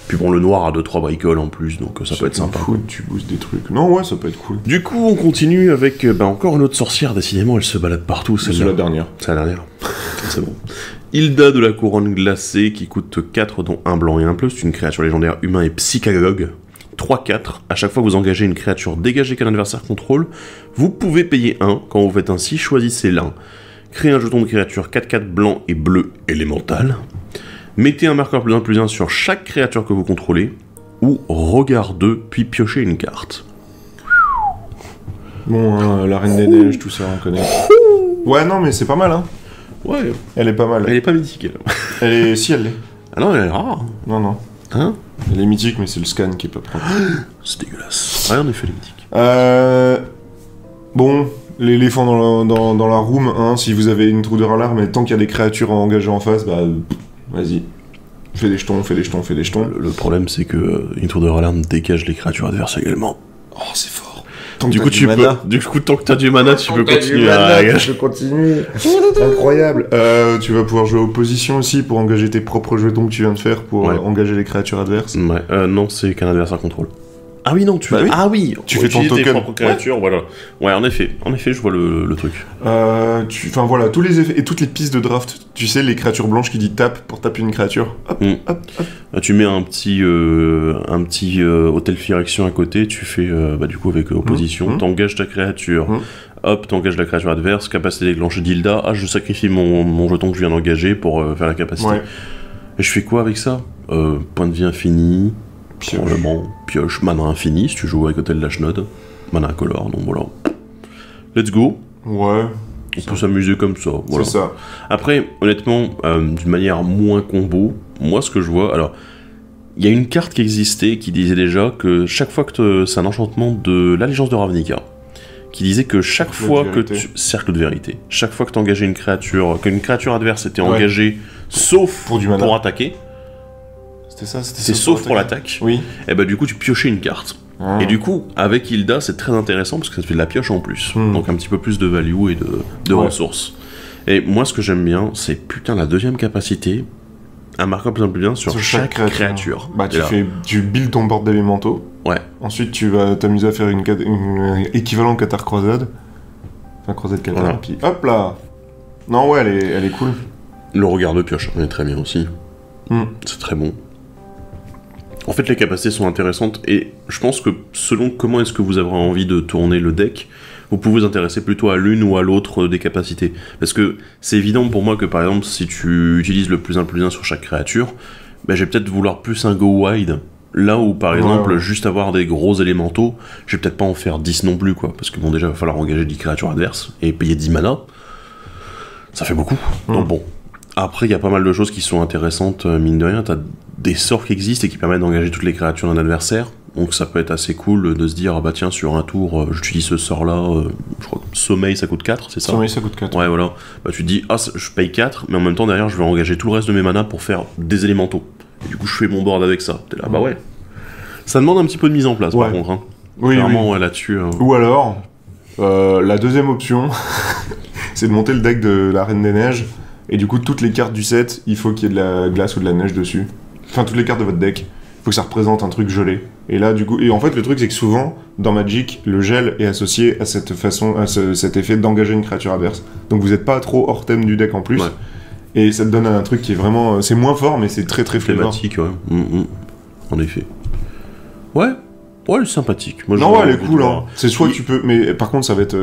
Puis bon, le noir a 2-3 bricoles en plus, donc ça peut être sympa. Tu boostes des trucs. Non, ouais, ça peut être cool. Du coup, on continue avec encore une autre sorcière, décidément, elle se balade partout. C'est la dernière. C'est la dernière. C'est bon. Hilda de la Couronne Glacée, qui coûte 4, dont 1 blanc et 1 bleu. C'est une créature légendaire humain et psychagogue. 3-4. À chaque fois que vous engagez une créature dégagée qu'un adversaire contrôle, vous pouvez payer 1. Quand vous faites ainsi, choisissez l'un. Créez un jeton de créature 4-4 blanc et bleu élémental. Mettez un marqueur +1/+1 sur chaque créature que vous contrôlez. Ou regard 2, puis piochez une carte. Bon, la Reine des Neiges, tout ça, on connaît. Ouais, non, mais c'est pas mal, hein. Ouais. Elle est pas mal. Elle est pas mythique, elle. Si, elle l'est. Ah non, elle est rare. Non. Hein? Elle est mythique, mais c'est le scan qui est pas propre. C'est dégueulasse. Ouais, en effet, elle est mythique. Bon... L'éléphant dans la room, hein, si vous avez une trou de alarme, mais tant qu'il y a des créatures à engager en face, bah vas-y. Fais des jetons. Le problème, c'est que une tour de alarme dégage les créatures adverses également. Oh, c'est fort. Du coup, tant que t'as du mana, tu peux continuer à engager. C'est incroyable. Tu vas pouvoir jouer opposition aussi pour engager tes propres jetons que tu viens de faire pour engager les créatures adverses. Ouais, non, c'est qu'un adversaire contrôle. Ah oui, non, tu fais... Ah oui, tu fais ton token. Tes propres créatures, voilà. Ouais, en effet, je vois le truc. Enfin voilà, tous les effets et toutes les pistes de draft. Tu sais, les créatures blanches qui dit tape pour taper une créature. Hop. Tu mets un petit hôtel Phyrexian à côté, tu fais, du coup, avec opposition, t'engages ta créature. Hop, t'engages la créature adverse, capacité déclenchée d'Hilda. Ah, je sacrifie mon jeton que je viens d'engager pour faire la capacité. Ouais. Et je fais quoi avec ça? Point de vie infini... Pioche, mana infini si tu joues avec Hôtel Lachnode, mana incolore, donc voilà. Let's go. Ouais. On peut s'amuser comme ça, voilà. C'est ça. Après, honnêtement, d'une manière moins combo, moi ce que je vois, alors, il y a une carte qui existait qui disait déjà que chaque fois que c'est un enchantement de l'Allégeance de Ravnica, qui disait que chaque Cercle fois de que vérité. tu... Cercle de vérité. Chaque fois que tu engageais une créature, qu'une créature adverse était Ouais. engagée, sauf Pour du mana. pour attaquer, C'était ça, c'était c'est ça sauf pour l'attaque, Oui. et bah du coup tu piochais une carte. Ah. Et du coup, avec Hilda, c'est très intéressant parce que ça te fait de la pioche en plus. Donc un petit peu plus de value et de Ouais. ressources. Et moi, ce que j'aime bien, c'est putain la deuxième capacité, un marqueur plus bien sur chaque créature. Bah, Et là, tu builds ton board d'élémentaux. Ouais. Ensuite, tu vas t'amuser à faire une équivalent Qatar Croisade. Enfin, Croisade Qatar. Voilà. Puis hop là. Non, ouais, elle est cool. Le regard de pioche, on est très bien aussi. C'est très bon. En fait, les capacités sont intéressantes et je pense que selon comment est-ce que vous avez envie de tourner le deck, vous pouvez vous intéresser plutôt à l'une ou à l'autre des capacités. Parce que c'est évident pour moi que par exemple, si tu utilises le plus 1 sur chaque créature, bah, je vais peut-être vouloir plus un go wide. Là où par exemple, ouais. juste avoir des gros élémentaux, je vais peut-être pas en faire 10 non plus, quoi. Parce que bon, déjà, il va falloir engager 10 créatures adverses et payer 10 mana. Ça fait beaucoup. Donc bon. Après, il y a pas mal de choses qui sont intéressantes, mine de rien. T'as des sorts qui existent et qui permettent d'engager toutes les créatures d'un adversaire. Donc ça peut être assez cool de se dire, ah bah tiens, sur un tour, j'utilise ce sort-là, je crois que Sommeil ça coûte 4, c'est ça? Sommeil, ça coûte 4. Ouais, voilà. Bah tu te dis, ah, je paye 4, mais en même temps, derrière, je vais engager tout le reste de mes manas pour faire des élémentaux. Et du coup, je fais mon board avec ça. T'es là, bah ouais. Ça demande un petit peu de mise en place, par contre. Hein. Oui, clairement, oui. ouais, là-dessus. Ou alors, la deuxième option, c'est de monter le deck de la Reine des Neiges. Et du coup, toutes les cartes du set, il faut qu'il y ait de la glace ou de la neige dessus. Enfin, toutes les cartes de votre deck, il faut que ça représente un truc gelé. Et là, du coup, et en fait, le truc, c'est que souvent, dans Magic, le gel est associé à cette façon, à cet effet d'engager une créature adverse. Donc, vous n'êtes pas trop hors thème du deck en plus. Ouais. Et ça te donne un truc qui est vraiment, c'est moins fort, mais c'est très très flavor. Thématique, ouais. En effet. Ouais. Ouais, elle est sympathique. Moi, Non, j'ai ouais, elle est envie de cool, voir. hein. C'est soit tu peux, mais par contre, ça va être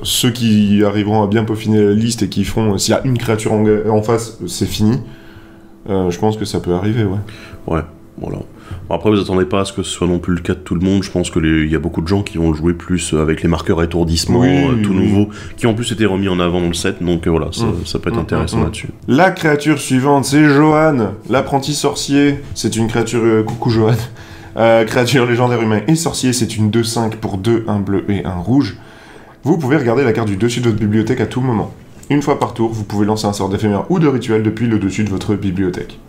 ceux qui arriveront à bien peaufiner la liste et qui feront, s'il y a une créature en face, c'est fini. Je pense que ça peut arriver, ouais. Ouais, voilà. Bon, après, vous attendez pas à ce que ce soit non plus le cas de tout le monde. Je pense que il y a beaucoup de gens qui vont le jouer plus avec les marqueurs étourdissement, tout nouveau, qui en plus étaient remis en avant dans le set. Donc voilà, ça peut être intéressant là-dessus. La créature suivante, c'est Johan, l'apprenti sorcier. C'est une créature... coucou Johan. Créature légendaire humain et sorcier, c'est une 2/5 pour 2, un bleu et un rouge. Vous pouvez regarder la carte du dessus de votre bibliothèque à tout moment. Une fois par tour, vous pouvez lancer un sort d'éphémère ou de rituel depuis le dessus de votre bibliothèque.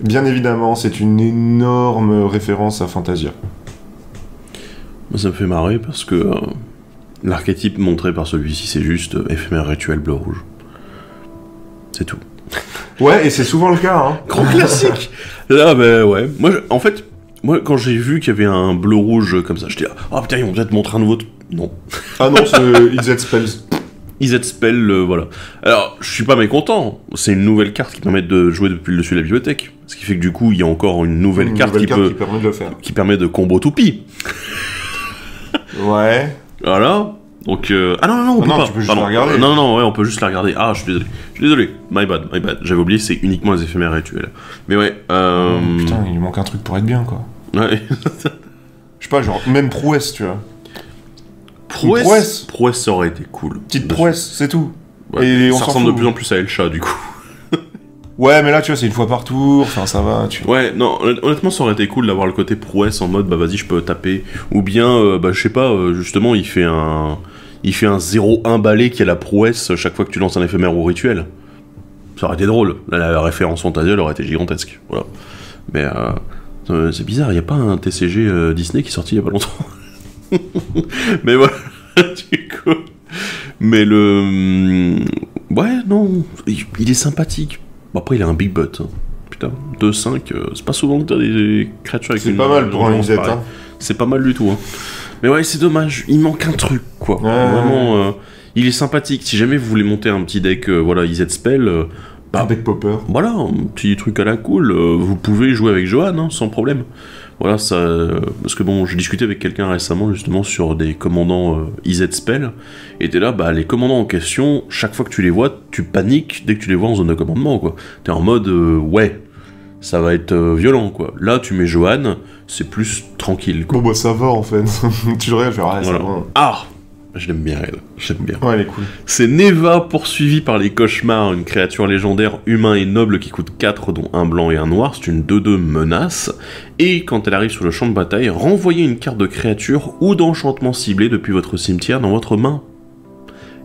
Bien évidemment, c'est une énorme référence à Fantasia. Moi, ça me fait marrer parce que l'archétype montré par celui-ci, c'est juste éphémère rituel bleu-rouge. C'est tout. Ouais, et c'est souvent le cas, hein. Grand classique. Là, ben ouais. En fait, moi, quand j'ai vu qu'il y avait un bleu-rouge comme ça, je dis, ah putain, ils vont peut-être montrer un nouveau... Non. Ah non, c'est IZ Spells. IZ Spell, voilà. Alors, je suis pas mécontent. C'est une nouvelle carte qui permet de jouer depuis le dessus de la bibliothèque. Ce qui fait que du coup, il y a encore une nouvelle carte qui permet de le faire. qui permet de combo toupie. Ouais. Voilà. Donc, ah non, on peut pas. Tu peux juste la regarder. Non, ouais, on peut juste la regarder. Ah, je suis désolé. My bad. J'avais oublié, c'est uniquement les éphémères rituels. Mais ouais, Putain, il lui manque un truc pour être bien, quoi. Ouais. Je sais pas, genre, même prouesse, tu vois. Prouesse, ça aurait été cool. Petite prouesse, c'est tout. Ouais. Et on ça s'en ressemble fout. de plus en plus à Elcha, du coup. Ouais, mais là, tu vois, c'est une fois par tour, enfin, ça va, tu vois. Ouais, non, honnêtement, ça aurait été cool d'avoir le côté prouesse en mode, bah vas-y, je peux taper. Ou bien, bah je sais pas, justement, il fait un 0-1 balai qui a la prouesse chaque fois que tu lances un éphémère ou rituel. Ça aurait été drôle. Là, la référence Fantasia, elle aurait été gigantesque. Voilà. Mais, c'est bizarre, il n'y a pas un TCG Disney qui est sorti il y a pas longtemps. Mais voilà, du coup. Mais ouais, non, il est sympathique. Bon, après, il a un big butt. Hein. Putain, 2-5, c'est pas souvent que t'as des créatures avec C'est une... pas mal pour un IZ, hein. C'est pas mal du tout, hein. Mais ouais, c'est dommage, il manque un truc, quoi. Vraiment, il est sympathique. Si jamais vous voulez monter un petit deck, voilà, IZ Spell... Un deck popper. Voilà, un petit truc à la cool, vous pouvez jouer avec Johan, hein, sans problème. Voilà, ça... parce que bon, j'ai discuté avec quelqu'un récemment, justement, sur des commandants IZ Spell, et t'es là, bah, les commandants en question, chaque fois que tu les vois, tu paniques dès que tu les vois en zone de commandement, quoi. T'es en mode, ouais, ça va être violent, quoi. Là, tu mets Johan, c'est plus tranquille, quoi. Bon, bah, ça va, en fait. Tu le regardes, tu fais, ah, Voilà. ça va. Ah, Je l'aime bien, elle. J'aime bien. Ouais, elle est cool. C'est Neva, poursuivie par les cauchemars, une créature légendaire humain et noble qui coûte 4, dont un blanc et un noir. C'est une 2/2 menace. Et quand elle arrive sur le champ de bataille, renvoyez une carte de créature ou d'enchantement ciblé depuis votre cimetière dans votre main.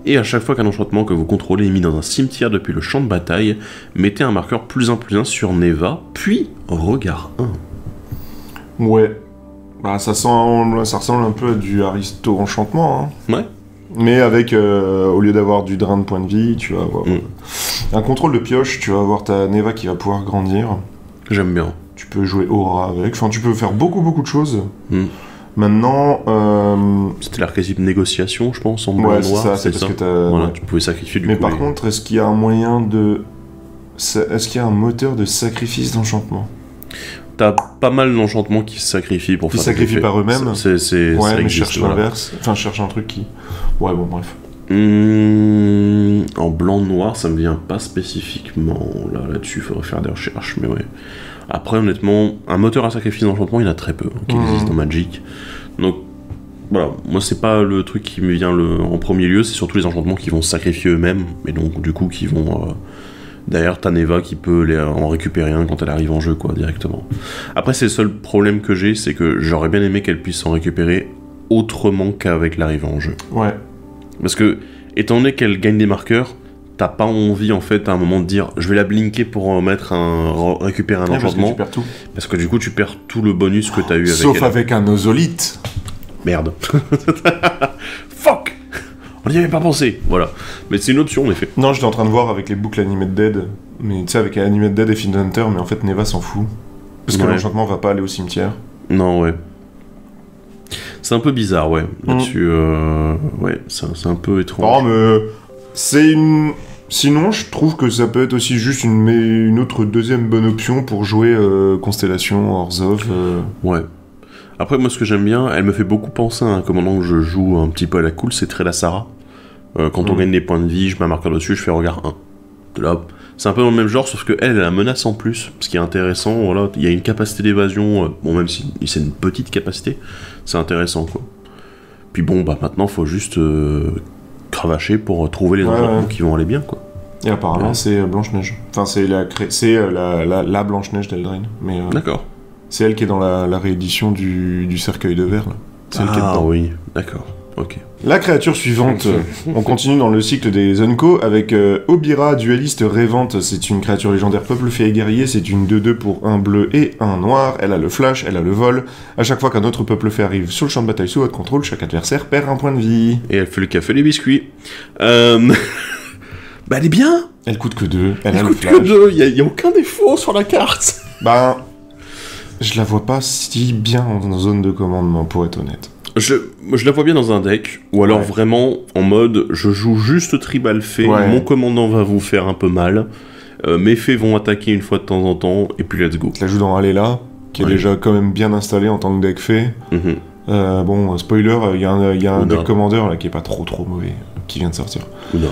Et à chaque fois qu'un enchantement que vous contrôlez est mis dans un cimetière depuis le champ de bataille, mettez un marqueur +1/+1 sur Neva, puis regard 1. Ouais. Bah, ça ressemble un peu à du Aristo Enchantement, hein. Ouais. Mais avec, au lieu d'avoir du drain de points de vie, tu vas avoir un contrôle de pioche, tu vas avoir ta Neva qui va pouvoir grandir. J'aime bien. Tu peux jouer Aura avec, enfin tu peux faire beaucoup de choses. Maintenant... C'était l'archétype négociation, je pense, en ouais, blanc noir, c'est parce que t'as... Voilà, ouais. tu pouvais sacrifier du coup. Mais par contre, est-ce qu'il y a un moyen de... Est-ce qu'il y a un moteur de sacrifice d'enchantement? T'as pas mal d'enchantements qui se sacrifient pour Qui faire sacrifient par eux-mêmes. Ouais, mais ça existe, cherche voilà. l'inverse. Enfin, cherche un truc qui... Ouais, bon, bref. En blanc-noir, ça me vient pas spécifiquement. Là-dessus, il faudrait faire des recherches, mais ouais. Après, honnêtement, un moteur à sacrifice d'enchantement, il y en a très peu qui existe dans Magic. Donc, voilà, moi, c'est pas le truc qui me vient en premier lieu, c'est surtout les enchantements qui vont se sacrifier eux-mêmes, et donc, du coup, qui vont... Derrière, t'as Neva qui peut en récupérer un quand elle arrive en jeu, quoi, directement. Après, c'est le seul problème que j'ai, c'est que j'aurais bien aimé qu'elle puisse s'en récupérer autrement qu'avec l'arrivée en jeu. Ouais. Parce que, étant donné qu'elle gagne des marqueurs, t'as pas envie, en fait, à un moment de dire « je vais la blinker pour récupérer un enchantement ». Parce que tu perds tout. Parce que du coup, tu perds tout le bonus que t'as eu avec Sauf elle. avec un nosolite. Merde. Fuck. On n'y avait pas pensé, voilà. Mais c'est une option, en effet. Non, j'étais en train de voir avec les boucles Animate Dead. Mais tu sais, avec Animate Dead et Fiend Hunter, mais en fait, Neva s'en fout. Parce que Ouais. l'enchantement va pas aller au cimetière. Non, ouais. C'est un peu bizarre, ouais. Là-dessus, ouais, c'est un peu étrange. Non, mais c'est une... Sinon, je trouve que ça peut être aussi juste une autre deuxième bonne option pour jouer Constellation, Orzhov. Ouais. Après, moi, ce que j'aime bien, elle me fait beaucoup penser à un commandant que je joue un petit peu à la cool, c'est Trelasara. Quand on gagne des points de vie, je mets un marqueur dessus, je fais regard 1. De là, c'est un peu dans le même genre, sauf qu'elle, elle a la menace en plus. Ce qui est intéressant, voilà, il y a une capacité d'évasion, bon, même si c'est une petite capacité, c'est intéressant, quoi. Puis bon, bah maintenant, faut juste cravacher pour trouver les enchantements qui vont aller bien, quoi. Et apparemment, c'est Blanche-Neige. Enfin, c'est la Blanche-Neige d'Eldraine. Mais D'accord. c'est elle qui est dans la réédition du Cercueil de Verre, là. C'est elle qui est Ah dedans. oui, d'accord, ok. La créature suivante, on continue dans le cycle des Unco avec Obira, dueliste rêvante. C'est une créature légendaire peuple fée et guerrier. C'est une 2/2 pour un bleu et un noir. Elle a le flash, elle a le vol. À chaque fois qu'un autre peuple fée arrive sur le champ de bataille sous votre contrôle, chaque adversaire perd un point de vie. Et elle fait le café, les biscuits. Bah elle est bien. Elle coûte que 2. Elle a Elle le coûte flash. que 2, il y a aucun défaut sur la carte. Ben, je la vois pas si bien en zone de commandement, pour être honnête. Je la vois bien dans un deck, ou alors vraiment en mode je joue juste tribal fée, mon commandant va vous faire un peu mal, mes fées vont attaquer une fois de temps en temps, et puis let's go. Je la joue dans Alela, qui est déjà quand même bien installé en tant que deck fée. Bon, spoiler, il y a un deck commander là, qui est pas trop mauvais, qui vient de sortir. Non.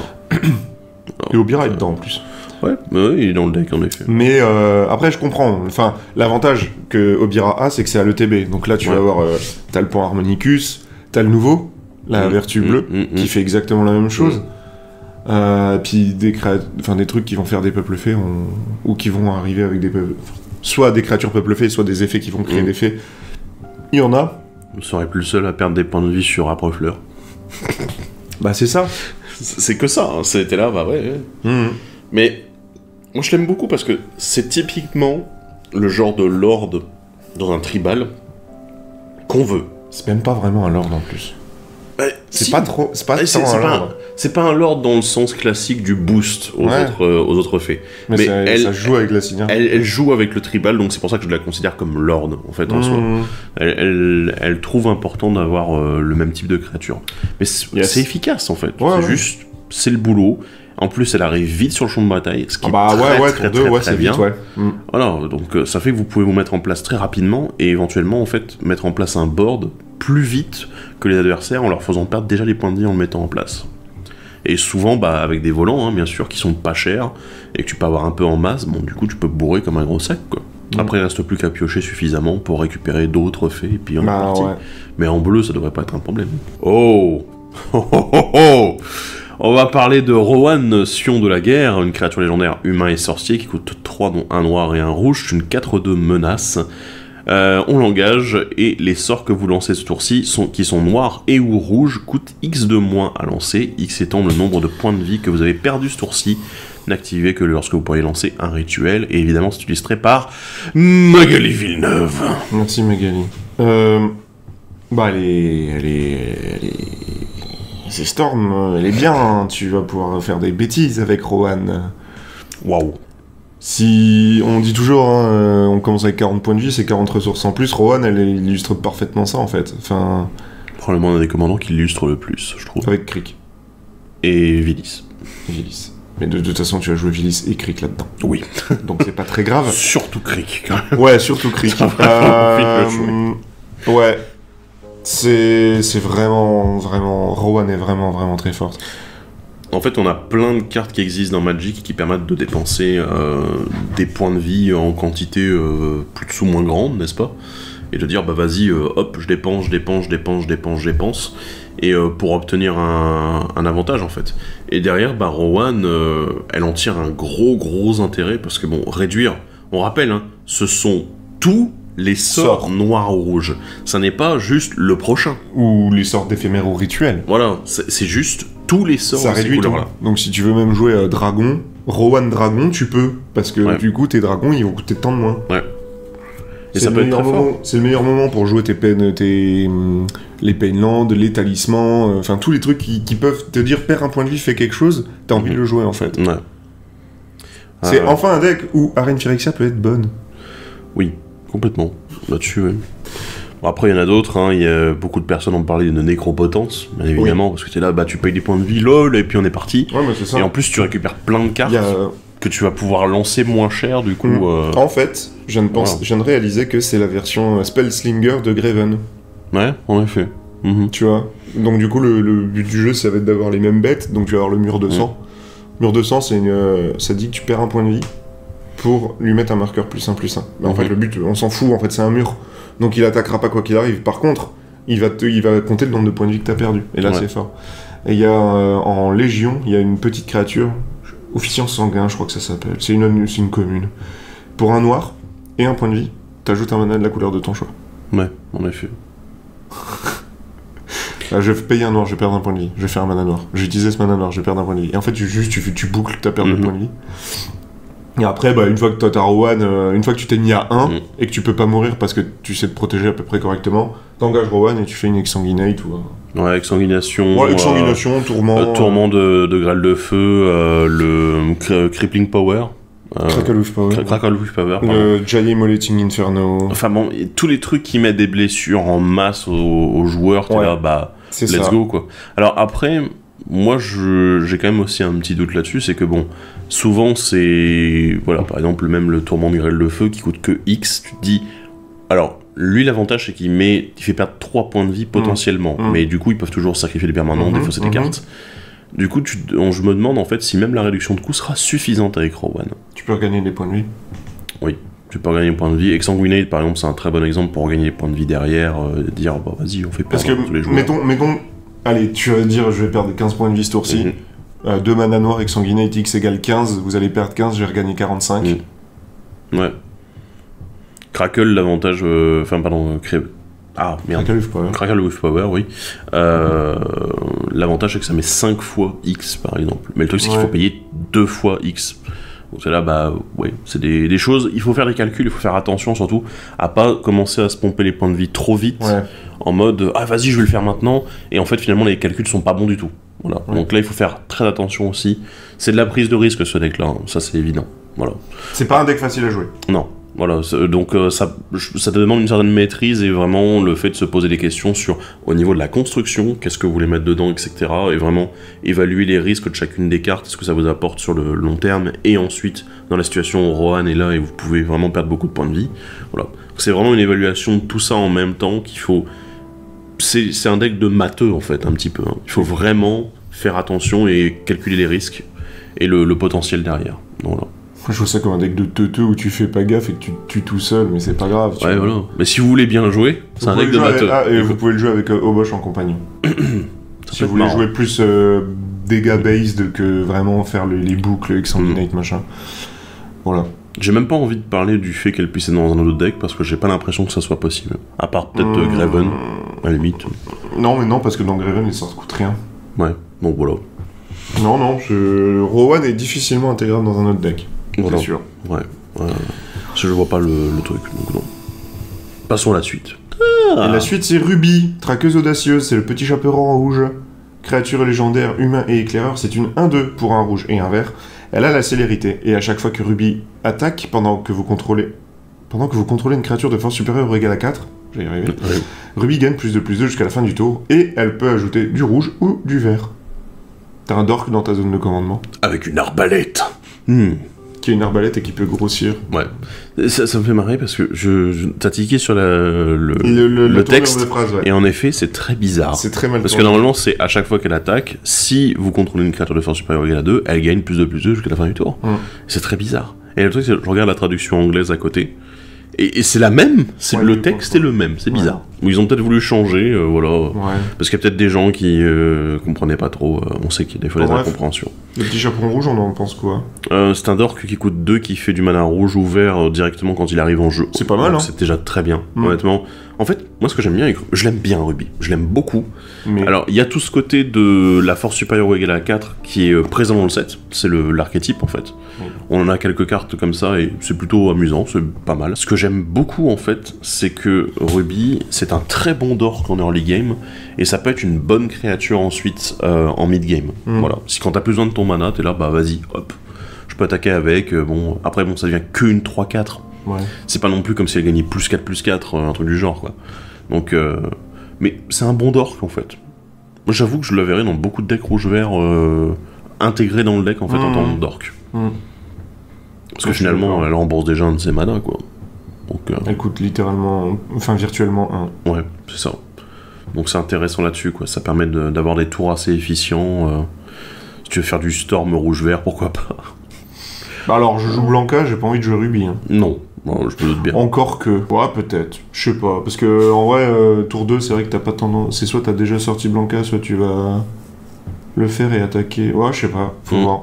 Et Obira est dedans en plus. Ouais, il est dans le deck en effet. Mais après, je comprends. Enfin, l'avantage que Obira a, c'est que c'est à l'ETB. Donc là, tu vas avoir. T'as le pont Harmonicus, t'as le nouveau, la vertu bleue, qui fait exactement la même chose. Puis des trucs qui vont faire des peuples fées, ou qui vont arriver avec des peuples. Soit des créatures peuples fées, soit des effets qui vont créer des fées. Il y en a. Vous serez plus le seul à perdre des points de vie sur Aprefleur. Bah, c'est ça. C'est que ça, hein. C'était là, bah ouais. Mais. Moi, je l'aime beaucoup parce que c'est typiquement le genre de lord dans un tribal qu'on veut. C'est même pas vraiment un lord en plus. C'est pas trop. C'est pas un lord. C'est pas un lord dans le sens classique du boost aux autres fées. Mais ça joue avec la signature. Elle joue avec le tribal, donc c'est pour ça que je la considère comme lord en fait en soi. Elle trouve important d'avoir le même type de créature. Mais c'est efficace en fait. C'est le boulot. En plus, elle arrive vite sur le champ de bataille, ce qui est très bien. Voilà, donc ça fait que vous pouvez vous mettre en place très rapidement et éventuellement en fait mettre en place un board plus vite que les adversaires en leur faisant perdre déjà les points de vie en le mettant en place. Et souvent, avec des volants, hein, bien sûr, qui sont pas chers et que tu peux avoir un peu en masse. Bon, du coup, tu peux bourrer comme un gros sac, quoi. Après, il reste plus qu'à piocher suffisamment pour récupérer d'autres fées et puis on est parti. Mais en bleu, ça devrait pas être un problème. Oh, Oh, oh, oh, oh. On va parler de Rohan, Sion de la guerre, une créature légendaire humain et sorcier qui coûte 3 dont un noir et un rouge, c'est une 4/2 menace. On l'engage et les sorts que vous lancez ce tour-ci, qui sont noirs et ou rouges, coûtent X de moins à lancer, X étant le nombre de points de vie que vous avez perdu ce tour-ci, n'activez que lorsque vous pourriez lancer un rituel, et évidemment c'est illustré par Magali Villeneuve. Merci Magali. C'est Storm, elle est bien, hein. Tu vas pouvoir faire des bêtises avec Rohan. Waouh. Si on dit toujours, hein, on commence avec 40 points de vie, c'est 40 ressources en plus. Rohan, elle illustre parfaitement ça en fait. Enfin, probablement un des commandants qui l'illustre le plus, je trouve. avec Krieg. Et Vilis. Vilis. Mais de toute façon, tu as joué Vilis et Krieg là-dedans. Oui. Donc c'est pas très grave. Surtout Krieg, quand même. Ouais, surtout Krieg. Ouais. C'est vraiment, Rohan est vraiment très forte. En fait, on a plein de cartes qui existent dans Magic qui permettent de dépenser des points de vie en quantité plus ou moins grande, n'est-ce pas? Et de dire, bah vas-y, hop, je dépense, et pour obtenir un avantage, en fait. Et derrière, bah Rohan, elle en tire un gros intérêt, parce que bon, réduire, on rappelle, hein, ce sont tous les sorts noirs ou rouges. Ça n'est pas juste le prochain. Ou les sorts d'éphémères ou rituels. Voilà, c'est juste tous les sorts ça de ces réduit couleurs-là. Donc si tu veux même jouer Dragon, Rohan Dragon, tu peux. Parce que du coup, tes dragons, ils vont coûter tant de moins. Ouais. Et ça peut être très fort. C'est le meilleur moment pour jouer les Painland, les talismans, enfin tous les trucs qui peuvent te dire perds un point de vie, fais quelque chose, t'as envie de le jouer en fait. Ouais. C'est enfin un deck où Arène Phyrexia peut être bonne. Oui, complètement. Là-dessus, oui. Bon, après, il y en a d'autres, hein. Il y a beaucoup de personnes ont parlé de nécropotence, bien évidemment, parce que t'es là, bah tu payes des points de vie, lol, et puis on est parti. Ouais, mais c'est ça. Et en plus, tu récupères plein de cartes que tu vas pouvoir lancer moins cher, du coup. En fait, je viens de réaliser que c'est la version Spellslinger de Graven. Ouais, en effet. Tu vois. Donc du coup, le but du jeu, ça va être d'avoir les mêmes bêtes, donc tu vas avoir le mur de sang. Mur de sang, ça dit que tu perds un point de vie pour lui mettre un marqueur +1/+1. Mais en fait, le but, on s'en fout, en fait, c'est un mur. Donc il attaquera pas quoi qu'il arrive. Par contre, il va compter le nombre de points de vie que t'as perdu. Et là, c'est fort. Et il y a, en Légion, il y a une petite créature, Officiant Sanguin, je crois que ça s'appelle. C'est une commune. Pour un noir et un point de vie, t'ajoutes un mana de la couleur de ton choix. Ouais, en effet. Là, je vais payer un noir, je vais perdre un point de vie. Je vais faire un mana noir. J'ai utilisé ce mana noir, je vais perdre un point de vie. Et en fait, tu boucles ta perte de points de vie. Et après, bah, une fois que t'as Rohan, une fois que tu t'es mis à 1 et que tu peux pas mourir parce que tu sais te protéger à peu près correctement, t'engages Rohan et tu fais une exsanguinate ou... Ouais, exsanguination. Ouais, exsanguination, tourment... tourment de grêle de feu, le crippling power. Crackle-Wolf Power. Crackle-Wolf Power, le Jay Moleting Inferno. Enfin bon, tous les trucs qui mettent des blessures en masse aux joueurs, t'es là, bah, let's go, quoi. Alors après, moi, j'ai quand même aussi un petit doute là-dessus, c'est que bon, souvent c'est... Voilà, par exemple, même le tourment de grêle de feu qui coûte que X, tu te dis... Alors, lui, l'avantage, c'est qu'il fait perdre 3 points de vie potentiellement, mais du coup, ils peuvent toujours sacrifier les permanents, défausser des cartes. Du coup, je me demande en fait si même la réduction de coût sera suffisante avec Rohan. Tu peux regagner des points de vie. Oui, tu peux regagner des points de vie. Exsanguinate, par exemple, c'est un très bon exemple pour regagner des points de vie derrière, dire, bah vas-y, on fait perdre tous les joueurs. Mettons, allez, tu vas dire, je vais perdre 15 points de vie ce tour-ci. 2 mana noirs, Exsanguinate, X égale 15, vous allez perdre 15, je vais regagner 45. Ouais. Crackle, l'avantage... Ah, merde. Crackle-Wolf Power, oui. L'avantage, c'est que ça met 5 fois X, par exemple. Mais le truc, c'est qu'il faut payer 2 fois X. Donc c'est là, bah, ouais, c'est des choses... Il faut faire des calculs, il faut faire attention, surtout, à pas commencer à se pomper les points de vie trop vite, en mode, ah, vas-y, je vais le faire maintenant, et en fait, finalement, les calculs sont pas bons du tout. Voilà. Donc là, il faut faire très attention aussi. C'est de la prise de risque, ce deck-là, hein. Ça, c'est évident. Voilà. C'est pas un deck facile à jouer. Non. Voilà, donc ça te demande une certaine maîtrise et vraiment le fait de se poser des questions sur, au niveau de la construction, qu'est-ce que vous voulez mettre dedans, etc. Et vraiment évaluer les risques de chacune des cartes, ce que ça vous apporte sur le long terme, et ensuite, dans la situation où Rohan est là et vous pouvez vraiment perdre beaucoup de points de vie. Voilà. C'est vraiment une évaluation de tout ça en même temps qu'il faut... C'est un deck de matheux, en fait, un petit peu. Hein. Il faut vraiment faire attention et calculer les risques et le potentiel derrière. Voilà. Je vois ça comme un deck de teuteux où tu fais pas gaffe et que tu tues tout seul, mais c'est pas grave. Ouais, voilà. Mais si vous voulez bien jouer, c'est un deck de matheux. Et vous pouvez le jouer avec Obosh en compagnon. Si vous voulez jouer plus dégâts based que vraiment faire les boucles, Exsanguinate, machin. Voilà. J'ai même pas envie de parler du fait qu'elle puisse être dans un autre deck parce que j'ai pas l'impression que ça soit possible. À part peut-être Graven, à la limite. Non, mais non, parce que dans Graven, ça ne coûte rien. Ouais, donc voilà. Non, Rowan est difficilement intégrable dans un autre deck. Voilà. C'est sûr. Ouais. Je vois pas le truc, donc non. Passons à la suite. Et la suite, c'est Ruby, traqueuse audacieuse, c'est le petit chaperon en rouge. Créature légendaire, humain et éclaireur, c'est une 1-2 pour un rouge et un vert. Elle a la célérité, et à chaque fois que Ruby attaque, pendant que vous contrôlez une créature de force supérieure ou égale à 4, j'ai y arrivé, Ruby gagne plus de 2 jusqu'à la fin du tour, et elle peut ajouter du rouge ou du vert. T'as un dork dans ta zone de commandement. Avec une arbalète. Qui est une arbalète et qui peut grossir. Ouais. Ça me fait marrer parce que t'as tiqué sur le texte, de phrase, ouais. et en effet, c'est très bizarre. C'est très mal parce tourné. que normalement, c'est à chaque fois qu'elle attaque, si vous contrôlez une créature de force supérieure ou égale à 2, elle gagne plus de 2 jusqu'à la fin du tour. C'est très bizarre. Et le truc, c'est que je regarde la traduction anglaise à côté, et c'est la même, le texte est le même, c'est bizarre. Ou ils ont peut-être voulu changer, voilà. Ouais. Parce qu'il y a peut-être des gens qui comprenaient pas trop, on sait qu'il y a des fois des incompréhensions. Le petit chaperon rouge, on en pense quoi? C'est un dork qui coûte 2, qui fait du mana rouge ou vert directement quand il arrive en jeu. C'est pas mal, hein. C'est déjà très bien, honnêtement. En fait, moi ce que j'aime bien, je l'aime bien Ruby, je l'aime beaucoup. Mais... Alors, il y a tout ce côté de la force supérieure ou égale à 4 qui est présent dans le set, c'est l'archétype en fait. On en a quelques cartes comme ça et c'est plutôt amusant, c'est pas mal. Ce que j'aime beaucoup en fait, c'est que Ruby, c'est un très bon dork en early game, et ça peut être une bonne créature ensuite en mid game. Voilà. Si quand t'as plus besoin de ton mana, t'es là, bah vas-y, hop, je peux attaquer avec, après ça devient que une 3-4. Ouais. C'est pas non plus comme si elle gagnait +4/+4, un truc du genre, quoi. Donc, mais c'est un bon dork, en fait. Moi, j'avoue que je le verrais dans beaucoup de decks rouge-vert intégrés dans le deck, en fait, en tant que dork. Parce que finalement, elle rembourse déjà un de ses mana, quoi. Donc, elle coûte littéralement, enfin virtuellement 1. Ouais, c'est ça. Donc c'est intéressant là-dessus, quoi. Ça permet d'avoir des tours assez efficients. Si tu veux faire du Storm rouge-vert, pourquoi pas. Bah alors, je joue Blanca, j'ai pas envie de jouer Ruby. Hein. Non, bon, je me doute bien. Encore que, ouais, peut-être, je sais pas. Parce que, en vrai, tour 2, c'est vrai que t'as pas tendance. C'est soit t'as déjà sorti Blanca, soit tu vas le faire et attaquer. Ouais, je sais pas, faut voir.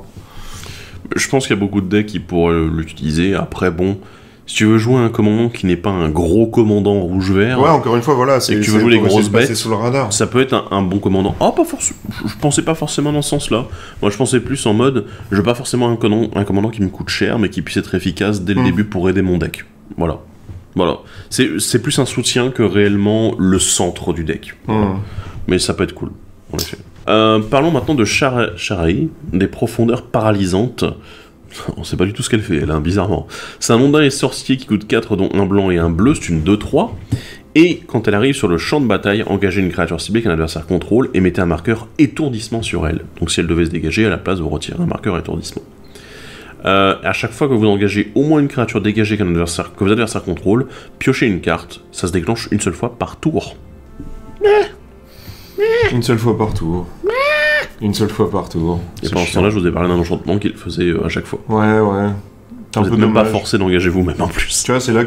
Je pense qu'il y a beaucoup de decks qui pourraient l'utiliser. Après, bon, si tu veux jouer un commandant qui n'est pas un gros commandant rouge-vert... Ouais, encore une fois, voilà, c'est que tu veux jouer les grosses bêtes, sous le radar. Ça peut être un bon commandant. Oh, pas forcément. Je pensais pas forcément dans ce sens-là. Moi, je pensais plus en mode, je veux pas forcément un commandant qui me coûte cher, mais qui puisse être efficace dès le début pour aider mon deck. Voilà. C'est plus un soutien que réellement le centre du deck. Voilà. Mais ça peut être cool, en effet. Parlons maintenant de Sharaï, des profondeurs paralysantes. On sait pas du tout ce qu'elle fait, elle, hein, bizarrement. C'est un ondin et sorcier qui coûte 4, dont un blanc et un bleu, c'est une 2-3. Et quand elle arrive sur le champ de bataille, engagez une créature ciblée qu'un adversaire contrôle et mettez un marqueur étourdissement sur elle. Donc si elle devait se dégager, à la place, vous retirez un marqueur étourdissement. À chaque fois que vous engagez au moins une créature dégagée que vos adversaires contrôlent, piochez une carte, ça se déclenche une seule fois par tour. Une seule fois par tour. Une seule fois par tour. Et pendant ce temps-là, je vous ai parlé d'un enchantement qu'il faisait à chaque fois. Ouais. Vous n'êtes même pas forcé d'engager vous-même en plus. Tu vois, c'est là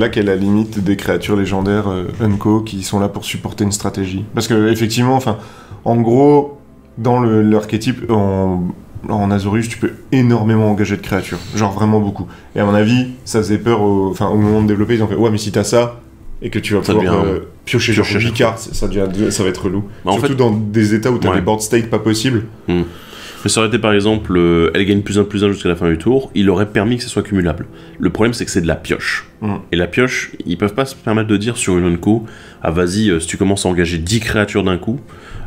qu'est la limite des créatures légendaires Unco qui sont là pour supporter une stratégie. Parce que effectivement, enfin, en gros, dans l'archétype en Azorius, tu peux énormément engager de créatures, genre vraiment beaucoup. Et à mon avis, ça faisait peur au moment de développer, ils ont fait ouais, mais si t'as ça et que tu vas pouvoir piocher genre 8 cartes, ça va être relou. Bah, surtout dans des états où t'as des board state pas possibles. Mais ça aurait été par exemple, elle gagne +1/+1 jusqu'à la fin du tour, il aurait permis que ça soit cumulable. Le problème c'est que c'est de la pioche. Et la pioche, ils peuvent pas se permettre de dire sur une Unco, ah vas-y, si tu commences à engager 10 créatures d'un coup,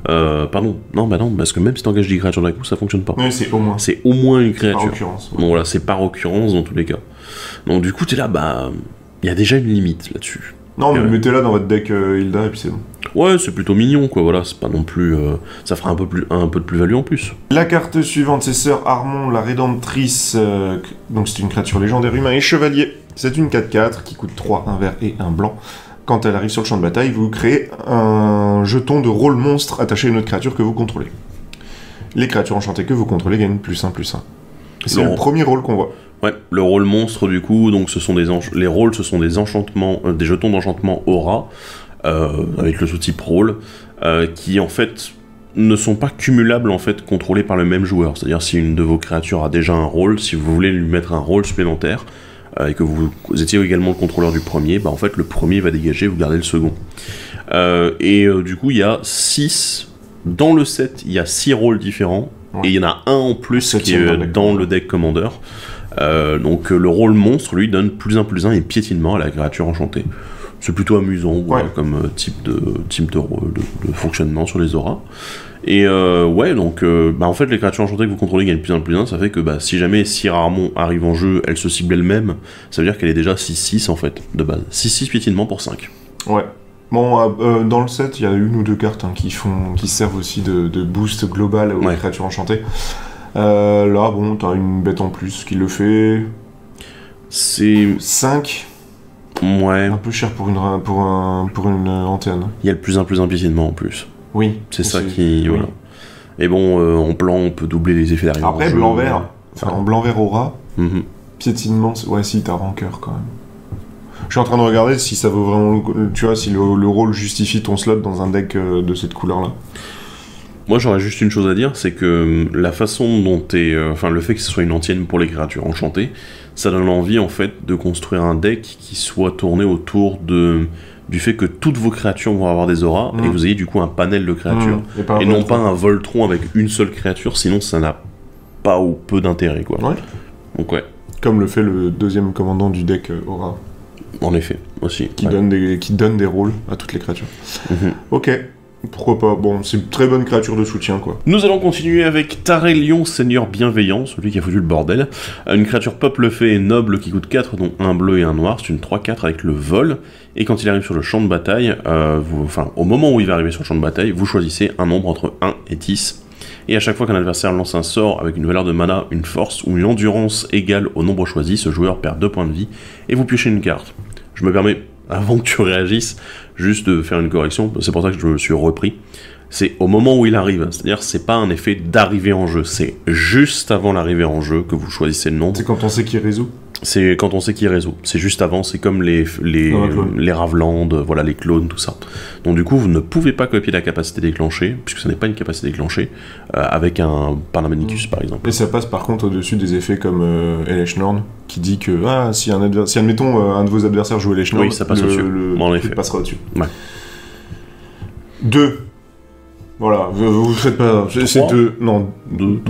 non, parce que même si tu engages 10 créatures d'un coup, ça fonctionne pas. Oui, c'est au moins. C'est au moins une créature. Par occurrence. Donc voilà, c'est par occurrence dans tous les cas. Donc du coup, t'es là, il y a déjà une limite là-dessus. Non, mais mettez-la dans votre deck Hilda et puis c'est bon. Ouais, c'est plutôt mignon, quoi, voilà, c'est pas non plus... ça fera un peu de plus-value en plus. La carte suivante, c'est Sœur Harmon, la Rédemptrice, donc c'est une créature légendaire humain et chevalier. C'est une 4/4 qui coûte 3, un vert et un blanc. Quand elle arrive sur le champ de bataille, vous créez un jeton de rôle monstre attaché à une autre créature que vous contrôlez. Les créatures enchantées que vous contrôlez gagnent +1/+1. C'est le premier rôle qu'on voit. Ouais, le rôle monstre du coup, donc les rôles, ce sont des enchantements, des jetons d'enchantement aura, avec le sous-type rôle, qui en fait ne sont pas cumulables en fait, contrôlés par le même joueur. C'est-à-dire si une de vos créatures a déjà un rôle, si vous voulez lui mettre un rôle supplémentaire, et que vous étiez également le contrôleur du premier, bah en fait le premier va dégager, vous gardez le second. Du coup il y a 6, dans le set il y a 6 rôles différents, et il y en a un en plus qui est dans le deck Commander. Donc le rôle monstre lui donne +1/+1 et piétinement à la créature enchantée. C'est plutôt amusant comme type de fonctionnement sur les auras. Et donc en fait les créatures enchantées que vous contrôlez gagnent +1/+1, ça fait que si jamais Sir Harmon arrive en jeu, elle se cible elle-même, ça veut dire qu'elle est déjà 6/6 en fait, de base. 6/6 piétinement pour 5. Ouais. Bon, dans le set, il y a une ou deux cartes qui servent aussi de boost global aux créatures enchantées. Là, bon, t'as une bête en plus qui le fait. C'est 5. Ouais. Un peu cher pour une antenne. Il y a le +1/+1 piétinement en plus. Oui. C'est ça qui... Voilà. Et bon, en blanc, on peut doubler les effets d'arrivée. Après, blanc-vert, en blanc-vert aura, piétinement, ouais, si, t'as rancœur quand même. Je suis en train de regarder si ça vaut vraiment... Tu vois, si le rôle justifie ton slot dans un deck de cette couleur-là. Moi, j'aurais juste une chose à dire, c'est que la façon dont le fait que ce soit une antienne pour les créatures enchantées, ça donne l'envie, en fait, de construire un deck qui soit tourné autour du fait que toutes vos créatures vont avoir des auras, et que vous ayez du coup un panel de créatures, et non pas un Voltron avec une seule créature, sinon ça n'a pas ou peu d'intérêt, quoi. Ouais. Donc ouais. Comme le fait le deuxième commandant du deck Aura. En effet, aussi. Qui donne des rôles à toutes les créatures. Ok. Pourquoi pas? Bon, c'est une très bonne créature de soutien, quoi. Nous allons continuer avec Tarelion, Seigneur Bienveillant, celui qui a foutu le bordel. Une créature peuple fée et noble qui coûte 4, dont un bleu et un noir. C'est une 3/4 avec le vol. Et quand il arrive sur le champ de bataille, au moment où il va arriver sur le champ de bataille, vous choisissez un nombre entre 1 et 10. Et à chaque fois qu'un adversaire lance un sort avec une valeur de mana, une force ou une endurance égale au nombre choisi, ce joueur perd 2 points de vie et vous piochez une carte. Je me permets, avant que tu réagisses, juste de faire une correction, c'est pour ça que je me suis repris. C'est au moment où il arrive, c'est-à-dire c'est pas un effet d'arrivée en jeu, c'est juste avant l'arrivée en jeu que vous choisissez le nombre. C'est quand on sait qui résout. C'est quand on sait qui résout, c'est juste avant, c'est comme les Ravland, voilà, les clones, tout ça. Donc du coup, vous ne pouvez pas copier la capacité déclenchée, puisque ce n'est pas une capacité déclenchée, avec un Parnamanicus par exemple. Et ça passe par contre au-dessus des effets comme Elesh Norn, qui dit que si admettons un de vos adversaires joue Elesh Norn, ça passe au-dessus. Le truc passera au-dessus. Ouais. 2. Voilà, vous faites pas... C'est 2. Non, 2.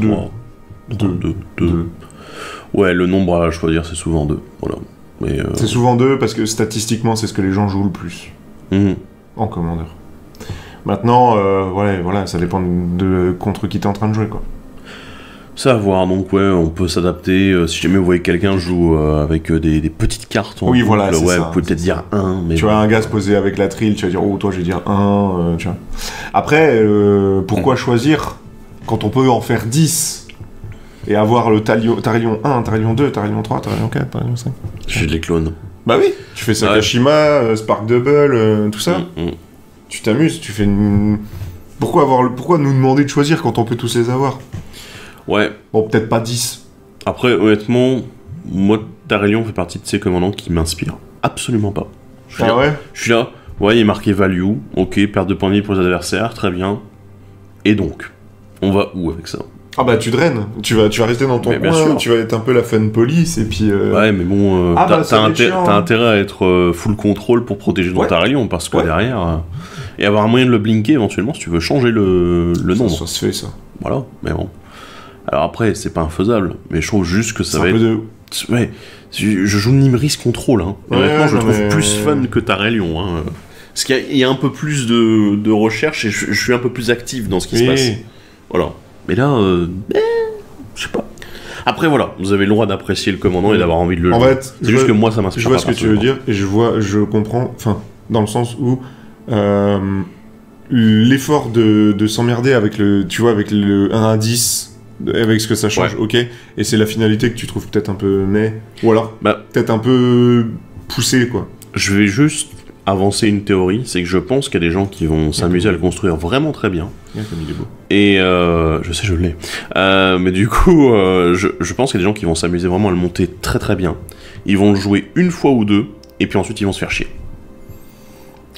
2. Ouais, le nombre à choisir, c'est souvent 2. Voilà. C'est souvent 2 parce que statistiquement, c'est ce que les gens jouent le plus. En commandeur. Maintenant, voilà, ça dépend de contre qui t'es en train de jouer, quoi. C'est à voir, donc ouais, on peut s'adapter. Si jamais vous voyez quelqu'un joue avec des petites cartes, oui, voilà, vous pouvez peut-être dire 1. Mais tu vois un gars se poser avec la trill, tu vas dire, oh, toi, je vais dire 1. Tu vois. Après, pourquoi choisir quand on peut en faire 10 et avoir le Tarelion 1, Tarelion 2, Tarelion 3, Tarelion 4, Tarelion 5. J'ai les clones. Bah oui, tu fais Sakashima, Spark Double, tout ça. Tu t'amuses, tu fais une... Pourquoi nous demander de choisir quand on peut tous les avoir? Ouais. Bon, peut-être pas 10. Après, honnêtement, moi, Tarelion fait partie de ces commandants qui m'inspirent absolument pas. Je suis là, ouais, il est marqué value, ok, perte de points de vie pour les adversaires, très bien. Et donc, on va où avec ça? Ah bah tu draines, tu vas rester dans ton coin, tu vas être un peu la fun police et puis... Ouais mais bon, t'as intérêt à être full contrôle pour protéger ton Tarelion parce que derrière... et avoir un moyen de le blinker éventuellement si tu veux changer le nombre. Ça se fait ça. Voilà, mais bon. Alors après, c'est pas infaisable, mais je trouve juste que ça va être... Ouais, je joue Nimris Control, hein. Honnêtement, je le trouve plus fun que Tarelion, hein. Parce qu'il y a un peu plus de recherche et je suis un peu plus actif dans ce qui se passe. Voilà. Mais là, je sais pas. Après, voilà, vous avez le droit d'apprécier le commandant et d'avoir envie de le jouer. En fait, c'est juste que moi, ça m'inspire. Je vois ce que tu veux dire et je comprends, enfin, dans le sens où l'effort de s'emmerder avec avec le 1 à 10, avec ce que ça change, ok, et c'est la finalité que tu trouves peut-être un peu ou alors peut-être un peu poussé, quoi. Je vais juste avancer une théorie, c'est que je pense qu'il y a des gens qui vont s'amuser à le construire vraiment très bien. Et je sais, je l'ai. Mais du coup, je pense qu'il y a des gens qui vont s'amuser vraiment à le monter très très bien. Ils vont le jouer une fois ou deux, et puis ensuite ils vont se faire chier.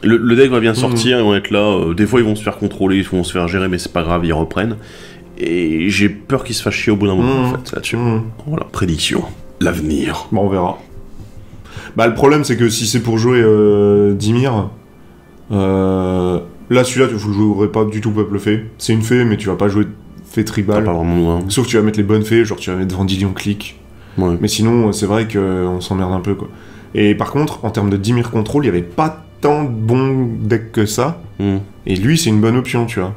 Le deck va bien sortir, ils vont être là, des fois ils vont se faire contrôler, ils vont se faire gérer, mais c'est pas grave, ils reprennent. Et j'ai peur qu'ils se fassent chier au bout d'un moment, en fait, là-dessus. Voilà, prédiction. L'avenir. Bon, on verra. Bah, le problème, c'est que si c'est pour jouer Dimir, là, celui-là, tu ne jouerais pas du tout peuple fée. C'est une fée, mais tu vas pas jouer fée tribal. Pas vraiment besoin. Sauf que tu vas mettre les bonnes fées, genre tu vas mettre Vendilion Click. Ouais. Mais sinon, c'est vrai qu'on s'emmerde un peu, quoi. Et par contre, en termes de Dimir Control, il y avait pas tant de bons decks que ça. Et lui, c'est une bonne option, tu vois.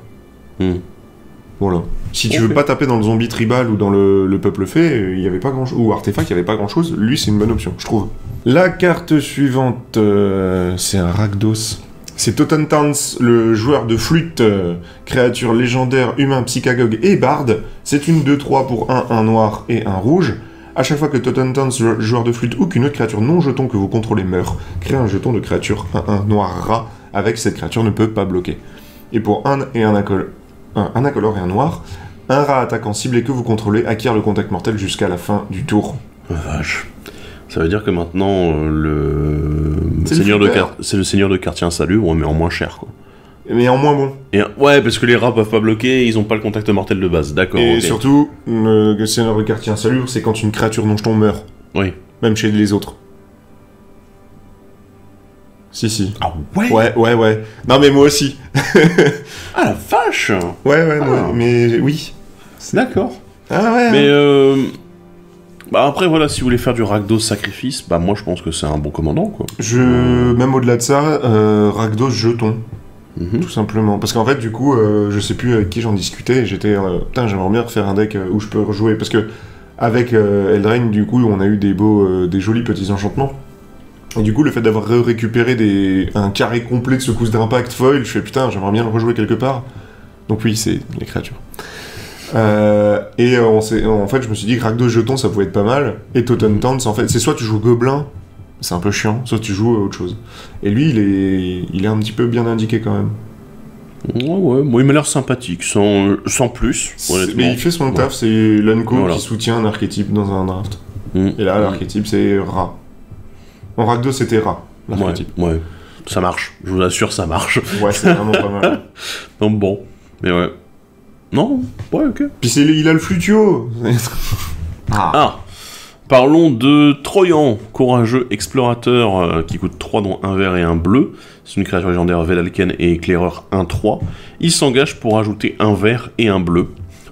Voilà. Si tu veux pas taper dans le zombie tribal ou dans le peuple fée, il y avait pas grand chose, ou artefact, il y avait pas grand chose, lui c'est une bonne option, je trouve. La carte suivante, c'est un Rakdos. C'est Totentans, le joueur de flûte, créature légendaire, humain, psychagogue et barde. C'est une 2-3 pour un noir et un rouge. À chaque fois que Totentans, joueur de flûte ou qu'une autre créature non jeton que vous contrôlez meurt, créez un jeton de créature 1-1 noir rat avec cette créature ne peut pas bloquer. Et pour un incolore et un noir, un rat attaquant ciblé que vous contrôlez acquiert le contact mortel jusqu'à la fin du tour. Vache. Ça veut dire que maintenant, c'est le seigneur de quartier insalubre, mais en moins cher, quoi. Mais en moins bon. Ouais, parce que les rats peuvent pas bloquer, ils ont pas le contact mortel de base, d'accord. Et surtout, le seigneur de quartier insalubre, c'est quand une créature non jeton meurt. Oui. Même chez les autres. Si. Ah ouais. Ouais. Non mais moi aussi. Ah la vache. Ouais, mais oui. D'accord. Ah ouais. Mais bah après voilà, si vous voulez faire du Rakdos sacrifice, bah moi je pense que c'est un bon commandant, quoi. Même au-delà de ça, Rakdos jeton. Tout simplement. Parce qu'en fait, du coup, je sais plus avec qui j'en discutais, et j'étais... putain, j'aimerais bien refaire un deck où je peux rejouer. Parce que avec Eldraine, du coup, on a eu des jolis petits enchantements. Et du coup, le fait d'avoir récupéré un carré complet de secousses d'impact foil, je fais putain, j'aimerais bien le rejouer quelque part. Donc oui, c'est les créatures. En fait, je me suis dit que Rakdos jeton, ça pouvait être pas mal. Et Totentans, en fait, c'est soit tu joues Gobelin, c'est un peu chiant, soit tu joues autre chose. Et lui, il est un petit peu bien indiqué quand même. Ouais, moi il m'a l'air sympathique, sans plus, honnêtement. Mais il fait son taf, c'est l'Unco qui soutient un archétype dans un draft. Et là, l'archétype, c'est Rat. En Rakdos, c'était Rat, l'archétype. Ouais, ça marche, je vous assure, ça marche. Ouais, c'est vraiment pas mal. Donc bon, mais ouais. Non, ouais, ok. Puis il a le flutio. Parlons de Troyan, courageux explorateur qui coûte 3 dont un vert et un bleu. C'est une créature légendaire Vedalken et éclaireur 1-3. Il s'engage pour ajouter un vert et un bleu.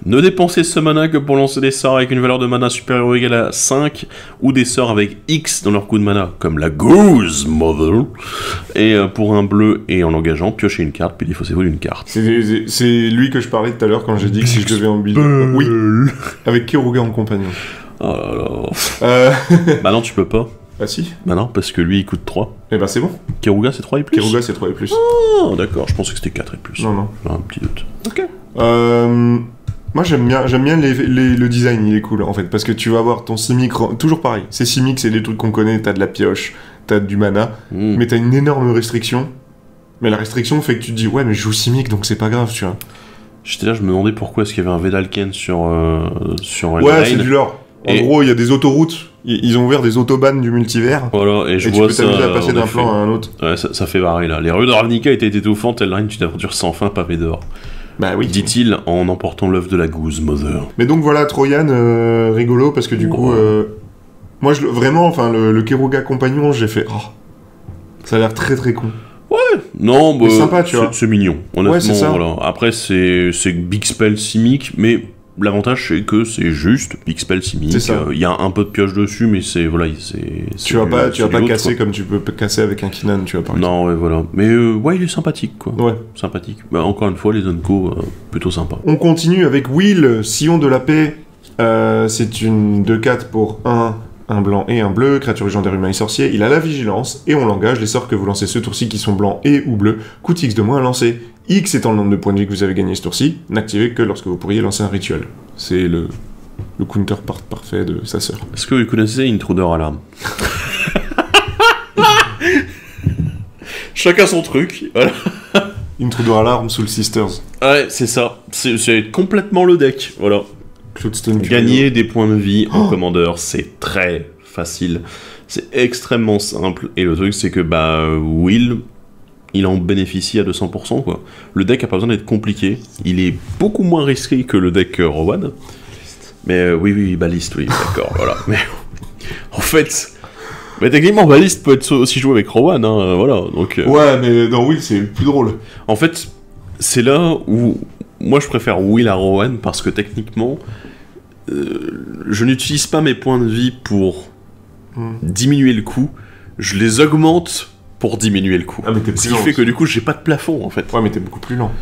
Ne dépensez ce mana que pour lancer des sorts avec une valeur de mana supérieure ou égale à 5, ou des sorts avec X dans leur coût de mana, comme la Goose Mother. Et pour un bleu et en l'engageant, piochez une carte, puis défaussez-vous d'une carte. C'est lui que je parlais tout à l'heure quand j'ai dit que si je devais en build. Oui, avec Keruga en compagnon. Oh là là. Bah non, tu peux pas. Ah si. Bah non, parce que lui il coûte 3. Eh bah c'est bon. Keruga c'est 3 et plus. Keruga c'est 3 et plus. Oh d'accord, je pensais que c'était 4 et plus. Non. J'ai un petit doute. Ok. Moi j'aime bien le design, il est cool en fait, parce que tu vas avoir ton Simic, toujours pareil, c'est Simic, c'est des trucs qu'on connaît, t'as de la pioche, t'as du mana, mais t'as une énorme restriction, mais la restriction fait que tu te dis ouais mais je joue Simic donc c'est pas grave, tu vois. J'étais là, je me demandais pourquoi est-ce qu'il y avait un Vedalken sur ouais, c'est du lore. En gros, il y a des autoroutes, ils ont ouvert des autobahns du multivers. Voilà, et je vois ça. Tu peux t'amuser à passer d'un plan à un autre. Ouais, ça fait barrer là. Les rues de Ravnica étaient étouffantes, Eldraine, tu t'aventures sans fin, pavé d'or. Bah oui. Dit-il en emportant l'œuf de la Goose Mother. Mais donc voilà, Troyan, rigolo, parce que du coup, moi vraiment, enfin, le Keruga compagnon, j'ai fait, ça a l'air très très con. Ouais, non, bah, sympa, tu vois. C'est mignon, honnêtement. Ouais, c'est ça. Voilà. Après, c'est Big Spell Simic, mais l'avantage c'est que c'est juste Big Spell Simic. Il y a un peu de pioche dessus, mais c'est voilà, tu vas pas casser comme tu peux casser avec un Kinan, tu vois par exemple. Non, ouais, voilà. Mais ouais, il est sympathique, quoi. Ouais. Sympathique. Bah, encore une fois, les Unco, plutôt sympa. On continue avec Will, Sillon de la Paix. C'est une 2-4 pour un blanc et un bleu, créature légendaire humain et sorcier. Il a la vigilance et on l'engage. Les sorts que vous lancez ce tour-ci qui sont blancs et ou bleus coûtent X de moins à lancer. X étant le nombre de points de vie que vous avez gagné ce tour-ci, n'activez que lorsque vous pourriez lancer un rituel. C'est le counterpart parfait de sa sœur. Est-ce que vous connaissez Intruder Alarm? Chacun son truc, voilà. Intruder Alarm, Soul Sisters. Ouais, c'est ça. C'est complètement le deck, voilà. Cloudstone Gagner des points de vie en commandeur, c'est très facile. C'est extrêmement simple. Et le truc, c'est que, Will, il en bénéficie à 200%, quoi. Le deck a pas besoin d'être compliqué, il est beaucoup moins risqué que le deck Rowan. Mais oui, baliste, oui, d'accord, voilà. Mais en fait, mais techniquement, baliste peut être aussi joué avec Rowan, hein, voilà. Donc, ouais, mais dans Will, c'est plus drôle. En fait, c'est là où moi je préfère Will à Rowan parce que techniquement, je n'utilise pas mes points de vie pour diminuer le coût, je les augmente pour diminuer le coût. Ah, mais t'es plus Ce qui lent fait que aussi. du coup, j'ai pas de plafond en fait. Ouais, mais t'es beaucoup plus lent.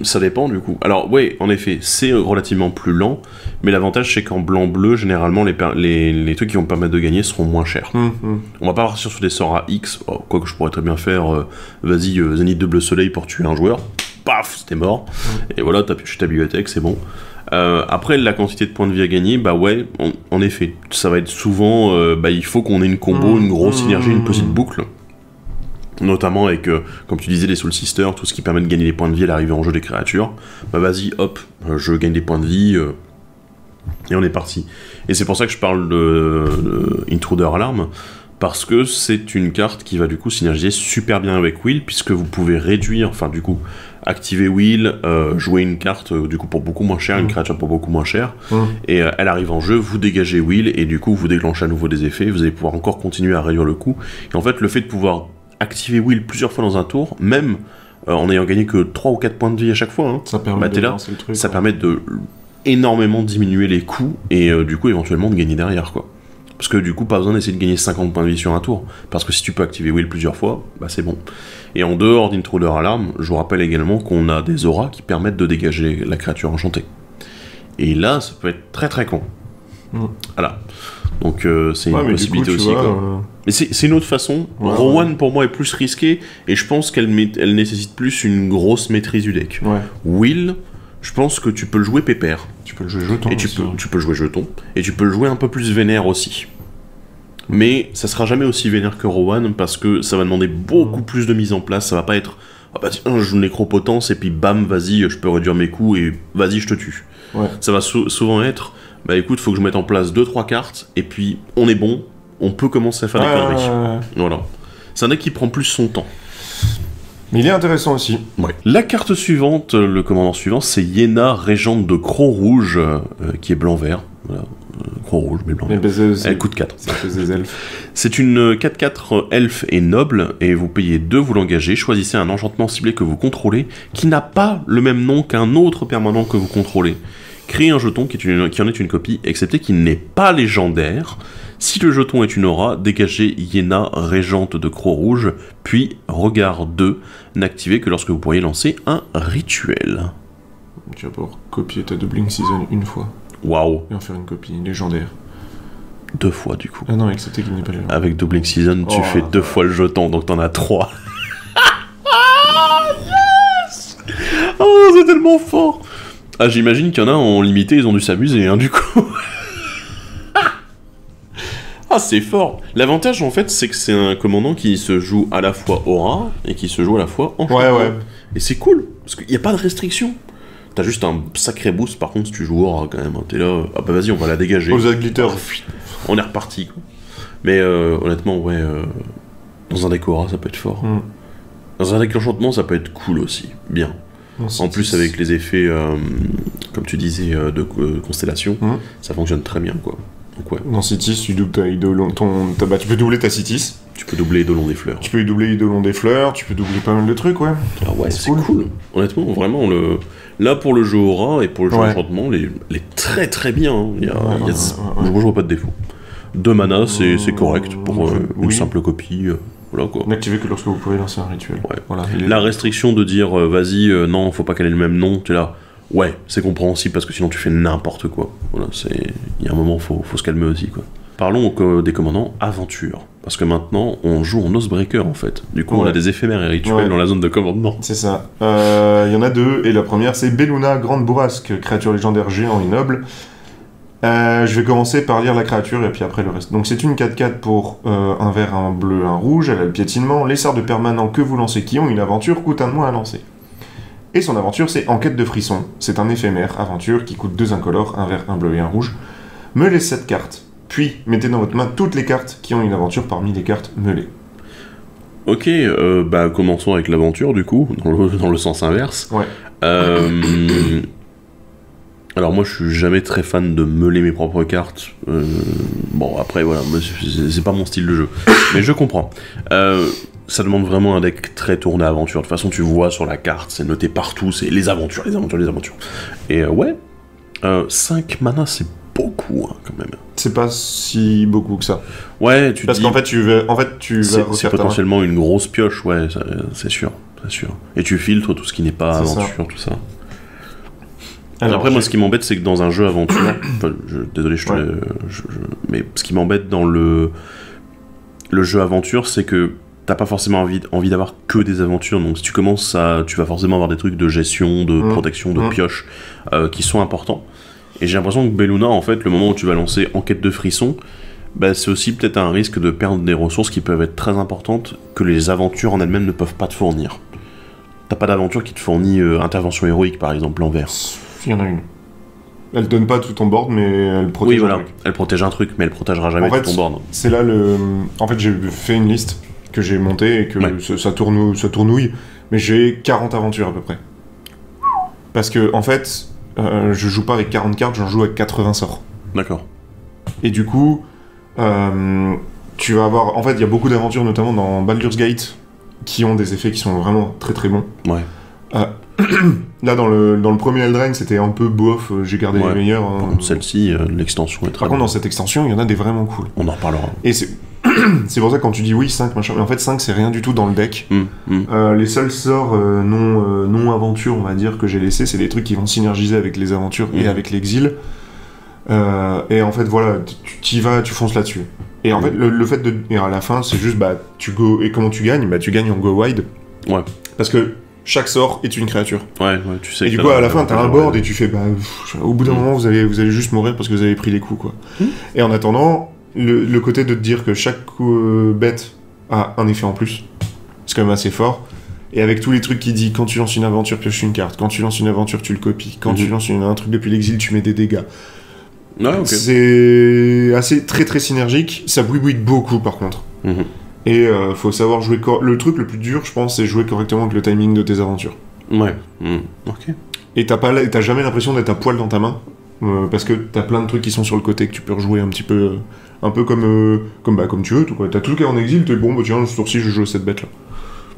Ça dépend du coup. Alors, ouais, en effet, c'est relativement plus lent, mais l'avantage c'est qu'en blanc-bleu, généralement, les trucs qui vont me permettre de gagner seront moins chers. On va pas partir sur des sorts à X, quoique je pourrais très bien faire vas-y, Zénith de bleu soleil pour tuer un joueur. Paf, c'était mort. Et voilà, t'as pioché ta bibliothèque, c'est bon. Après, la quantité de points de vie à gagner, bah ouais, en effet, ça va être souvent, il faut qu'on ait une combo, une grosse synergie, une petite boucle. Notamment avec, comme tu disais, les Soul Sisters, tout ce qui permet de gagner des points de vie à l'arrivée en jeu des créatures. Bah vas-y, hop, je gagne des points de vie, et on est parti. Et c'est pour ça que je parle de Intruder Alarm, parce que c'est une carte qui va du coup synergiser super bien avec Will, puisque vous pouvez réduire, enfin du coup, activer Will, jouer une carte du coup pour beaucoup moins cher, une créature pour beaucoup moins cher, et elle arrive en jeu, vous dégagez Will, et du coup vous déclenchez à nouveau des effets, vous allez pouvoir encore continuer à réduire le coût. Et en fait, le fait de pouvoir activer Will plusieurs fois dans un tour, même en ayant gagné que 3 ou 4 points de vie à chaque fois, hein, Ça permet de lancer le truc. ça permet de énormément diminuer les coûts, et du coup éventuellement de gagner derrière, quoi. Parce que du coup, pas besoin d'essayer de gagner 50 points de vie sur un tour. Parce que si tu peux activer Will plusieurs fois, bah c'est bon. Et en dehors d'Intruder Alarm, je vous rappelle également qu'on a des auras qui permettent de dégager la créature enchantée. Et là, ça peut être très très con. Voilà. Donc c'est une possibilité aussi, quoi. Mais c'est une autre façon. Rowan pour moi est plus risqué, et je pense qu'elle nécessite plus une grosse maîtrise du deck. Will, je pense que tu peux le jouer pépère. Tu peux le jouer jeton. Et tu peux le jouer jeton. Et tu peux le jouer un peu plus vénère aussi. Mais ça sera jamais aussi vénère que Rowan, parce que ça va demander beaucoup plus de mise en place. Ça va pas être ah bah tiens, je joue une nécropotence et puis bam, vas-y, je peux réduire mes coups et vas-y, je te tue. Ça va souvent être bah écoute, faut que je mette en place 2-3 cartes et puis on est bon, on peut commencer à faire des conneries. Voilà. C'est un deck qui prend plus son temps. Mais il est intéressant aussi. La carte suivante, le commandant suivant, c'est Yéna, régente de Croc-Rouge, qui est blanc-vert. Voilà. Croc-Rouge, mais blanc-vert. Elle coûte 4. C'est une 4-4 elfe et noble, et vous payez 2, vous l'engagez, choisissez un enchantement ciblé que vous contrôlez, qui n'a pas le même nom qu'un autre permanent que vous contrôlez. Créez un jeton qui en est une copie, excepté qu'il n'est pas légendaire. Si le jeton est une aura, dégagez Yéna, régente de Croc-Rouge, puis regard 2, n'activez que lorsque vous pourriez lancer un rituel. Tu vas pouvoir copier ta Doubling Season une fois. Waouh. Et en faire une copie légendaire. 2 fois du coup. Ah non, excepté qu'il n'est pas légendaire. Avec Doubling Season, tu fais 2 fois le jeton, donc t'en as 3. Yes. Oh, c'est tellement fort. Ah, j'imagine qu'il y en a en limité, ils ont dû s'amuser, hein, du coup. Ah, c'est fort. L'avantage, en fait, c'est que c'est un commandant qui se joue à la fois aura et qui se joue à la fois enchantement. Et c'est cool, parce qu'il n'y a pas de restriction. T'as juste un sacré boost, par contre, si tu joues aura, quand même. T'es là, ah bah vas-y, on va la dégager. Glitter. On est reparti, quoi. Mais honnêtement, ouais, dans un deck aura, ça peut être fort. Dans un deck enchantement, ça peut être cool aussi. Bien. En plus, avec les effets, comme tu disais, de constellation, ça fonctionne très bien, quoi. Donc, ouais. Dans Citis, tu doubles tu peux doubler ta Citis. Tu peux doubler Eidolon des Fleurs. Tu peux doubler Eidolon des Fleurs, tu peux doubler pas mal de trucs, ouais. Ah ouais, c'est cool. Honnêtement, vraiment, là, pour le jeu aura et pour le jeu enchantement, il est très très bien. Hein. Je vois pas de défaut. 2 mana, c'est correct pour une simple copie. Voilà, quoi. N'activez que lorsque vous pouvez lancer un rituel. Voilà, la restriction de dire vas-y, non, faut pas qu'elle ait le même nom, tu es là. Ouais, c'est compréhensible parce que sinon tu fais n'importe quoi. Voilà, il y a un moment, faut se calmer aussi, quoi. Parlons des commandants aventure. Parce que maintenant, on joue en Oathbreaker, en fait. Du coup, on a des éphémères et rituels dans la zone de commandement. C'est ça. Il y en a 2, et la première, c'est Belluna, grande bourrasque, créature légendaire géant et noble. Je vais commencer par lire la créature et puis après le reste. Donc c'est une 4-4 pour un vert, un bleu, un rouge, elle a le piétinement. Les sorts de permanents que vous lancez qui ont une aventure coûtent 1 de moins à lancer. Et son aventure c'est Enquête de frisson. C'est un éphémère aventure qui coûte 2 incolores, un vert, un bleu et un rouge. Meulez 7 cartes. Puis mettez dans votre main toutes les cartes qui ont une aventure parmi les cartes meulées. Ok, bah commençons avec l'aventure du coup, dans le sens inverse. Ouais. Alors moi je suis jamais très fan de meuler mes propres cartes. Bon après voilà, moi, c'est pas mon style de jeu. Mais je comprends. Ça demande vraiment un deck très tourné aventure. De toute façon tu vois sur la carte, c'est noté partout, c'est les aventures, les aventures, les aventures. Et ouais, 5 mana c'est beaucoup hein, quand même. C'est pas si beaucoup que ça. Ouais, tu Parce dis... qu'en fait, tu vas c'est refaire ta main. potentiellement une grosse pioche, ouais, c'est sûr, c'est sûr. Et tu filtres tout ce qui n'est pas C'est ça. aventure, tout ça. Alors, Après, moi, ce qui m'embête, c'est que dans un jeu aventure... enfin, désolé, Ouais. mais ce qui m'embête dans le jeu aventure, c'est que t'as pas forcément envie d'avoir que des aventures. Donc, si tu commences à... Tu vas forcément avoir des trucs de gestion, de protection, de pioche, qui sont importants. Et j'ai l'impression que Belluna, en fait, le moment où tu vas lancer Enquête de frisson, bah, c'est aussi peut-être un risque de perdre des ressources qui peuvent être très importantes que les aventures en elles-mêmes ne peuvent pas te fournir. T'as pas d'aventure qui te fournit intervention héroïque, par exemple, en vert. Il y en a une. Elle donne pas tout ton board, mais elle protège. Oui, voilà. un truc. Elle protège un truc, mais elle protégera jamais En fait, tout ton board. C'est là le. En fait, j'ai fait une liste que j'ai montée et que Ouais. ça tournouille, mais j'ai 40 aventures à peu près. Parce que, en fait, je joue pas avec 40 cartes, j'en joue avec 80 sorts. D'accord. Et du coup, tu vas avoir. En fait, il y a beaucoup d'aventures, notamment dans Baldur's Gate, qui ont des effets qui sont vraiment très très bons. Ouais. Là, dans le premier Eldraine, c'était un peu bof, j'ai gardé Ouais. les meilleurs. Par contre, celle-ci, l'extension est très Par contre, bonne. dans cette extension, il y en a des vraiment cool. On en reparlera. Et c'est pour ça que quand tu dis oui, 5 machin, mais en fait 5 c'est rien du tout dans le deck. Les seuls sorts non aventures, on va dire, que j'ai laissés, c'est des trucs qui vont synergiser avec les aventures et avec l'exil. Et en fait voilà, tu y vas, tu fonces là-dessus. Et en fait le fait de... Et à la fin c'est juste bah tu go... Et comment tu gagnes? Bah tu gagnes en go wide. Ouais. Parce que chaque sort est une créature. Ouais, tu sais. Et du coup à la fin t'as un board et tu fais bah... au bout d'un moment vous allez juste mourir parce que vous avez pris les coups quoi. Et en attendant... Le côté de te dire que chaque bête a un effet en plus, c'est quand même assez fort. Et avec tous les trucs qui dit quand tu lances une aventure, pioche une carte. Quand tu lances une aventure, tu le copies. Quand tu lances un truc depuis l'exil, tu mets des dégâts. Ouais, ok. C'est assez très très synergique. Ça bouille beaucoup par contre. Et faut savoir jouer. Le truc le plus dur, je pense, c'est jouer correctement avec le timing de tes aventures. Ouais. Ok. Et t'as jamais l'impression d'être à poil dans ta main. Parce que t'as plein de trucs qui sont sur le côté que tu peux rejouer un petit peu. Un peu comme tu veux. Tout, quoi. T'as tout le cas en exil, t'es bon, bah tiens, ce tour-ci, je joue cette bête là.